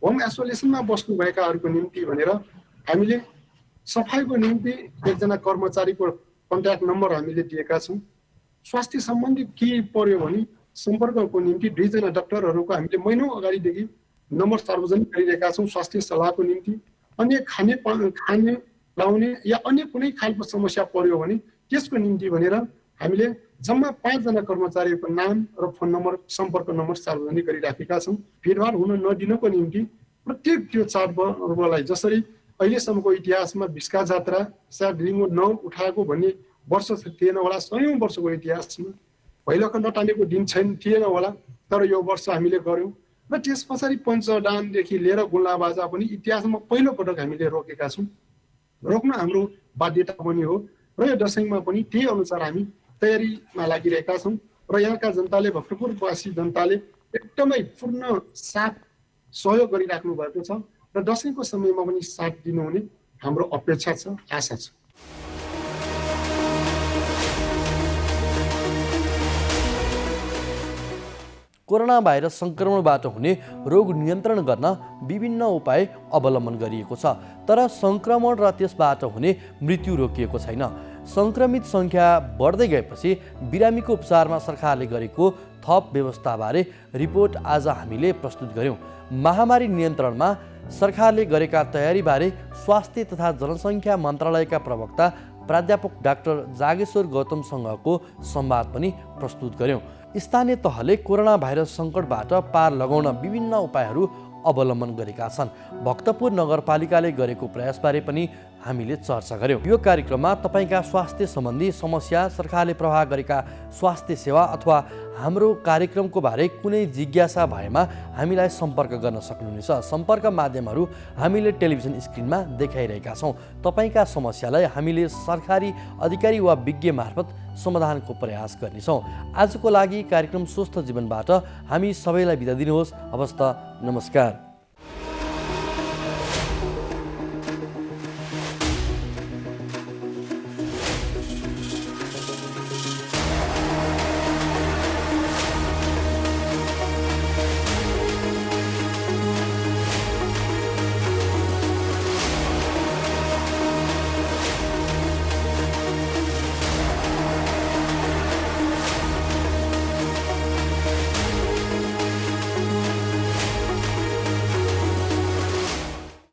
होम आइसोलेसनमा बस्नुभएकाहरूको निम्ति भनेर हामीले सफाइको निम्ति 1 जना कर्मचारीको कन्ट्याक्ट नम्बर हामीले दिएका छौँ। स्वास्थ्य सम्बन्धी के पर्यो भने सम्पर्कको निम्ति 2 जना डाक्टरहरूको हामीले महिनौँ अगाडिदेखि नम्बर सार्वजनिक गरिरहेका छौँ स्वास्थ्य सल्लाहको निम्ति। अन्य खाने लाउने या अन्य कुनै खालको समस्या पर्यो भने त्यसको निम्ति भनेर हामीले जम्मा 5 जना कर्मचारीहरूको नाम र फोन नम्बर, सम्पर्क नम्बर सार्वजनिक गरिराखेका छौँ। भिडभाड हुन नदिनको निम्ति प्रत्येक त्यो चाडपर्वलाई जसरी अहिलेसम्मको इतिहासमा भिस्का जात्रा सायद लिङ्गो नउठाएको भन्ने वर्ष थिएन होला, 100औं वर्षको इतिहासमा भैलोको नटानेको दिन थिएन होला, तर यो वर्ष हामीले गऱ्यौँ र त्यस पछाडि पञ्चदानदेखि लिएर गुल्ला बाजा पनि इतिहासमा पहिलो पटक हामीले रोकेका छौँ। रोक्न हाम्रो बाध्यता पनि हो र यो दशैंमा पनि त्यही अनुसार हामी तयारीमा लागिरहेका छौँ र यहाँका जनताले, भक्तपुरवासी जनताले एकदमै पूर्ण साथ सहयोग गरिराख्नु भएको छ र दशैंको समयमा पनि साथ दिनुहुने हाम्रो अपेक्षा छ, आशा छ। कोरोना भाइरस सङ्क्रमणबाट हुने रोग नियन्त्रण गर्न विभिन्न उपाय अवलम्बन गरिएको छ, तर सङ्क्रमण र त्यसबाट हुने मृत्यु रोकिएको छैन। सङ्क्रमित सङ्ख्या बढ्दै गएपछि बिरामीको उपचारमा सरकारले गरेको थप व्यवस्थाबारे रिपोर्ट आज हामीले प्रस्तुत गर्यौँ। महामारी नियन्त्रणमा सरकारले गरेका तयारीबारे स्वास्थ्य तथा जनसङ्ख्या मन्त्रालयका प्रवक्ता प्राध्यापक डाक्टर जागेश्वर गौतमसँगको संवाद पनि प्रस्तुत गर्यौँ। स्थानीय तहले कोरोना भाइरस सङ्कटबाट पार लगाउन विभिन्न उपायहरू अवलम्बन गरेका छन्। भक्तपुर नगरपालिकाले गरेको प्रयासबारे पनि हामीले चर्चा गर्यौँ। यो कार्यक्रममा तपाईँका स्वास्थ्य सम्बन्धी समस्या, सरकारले प्रवाह गरेका स्वास्थ्य सेवा अथवा हाम्रो कार्यक्रमको बारे कुनै जिज्ञासा भएमा हामीलाई सम्पर्क गर्न सक्नुहुनेछ। सम्पर्क माध्यमहरू हामीले टेलिभिजन स्क्रिनमा देखाइरहेका छौँ। तपाईँका समस्यालाई हामीले सरकारी अधिकारी वा विज्ञ मार्फत समाधानको प्रयास गर्नेछौँ। आजको लागि कार्यक्रम स्वस्थ जीवनबाट हामी सबैलाई बिदा दिनुहोस्। हवस् त, नमस्कार।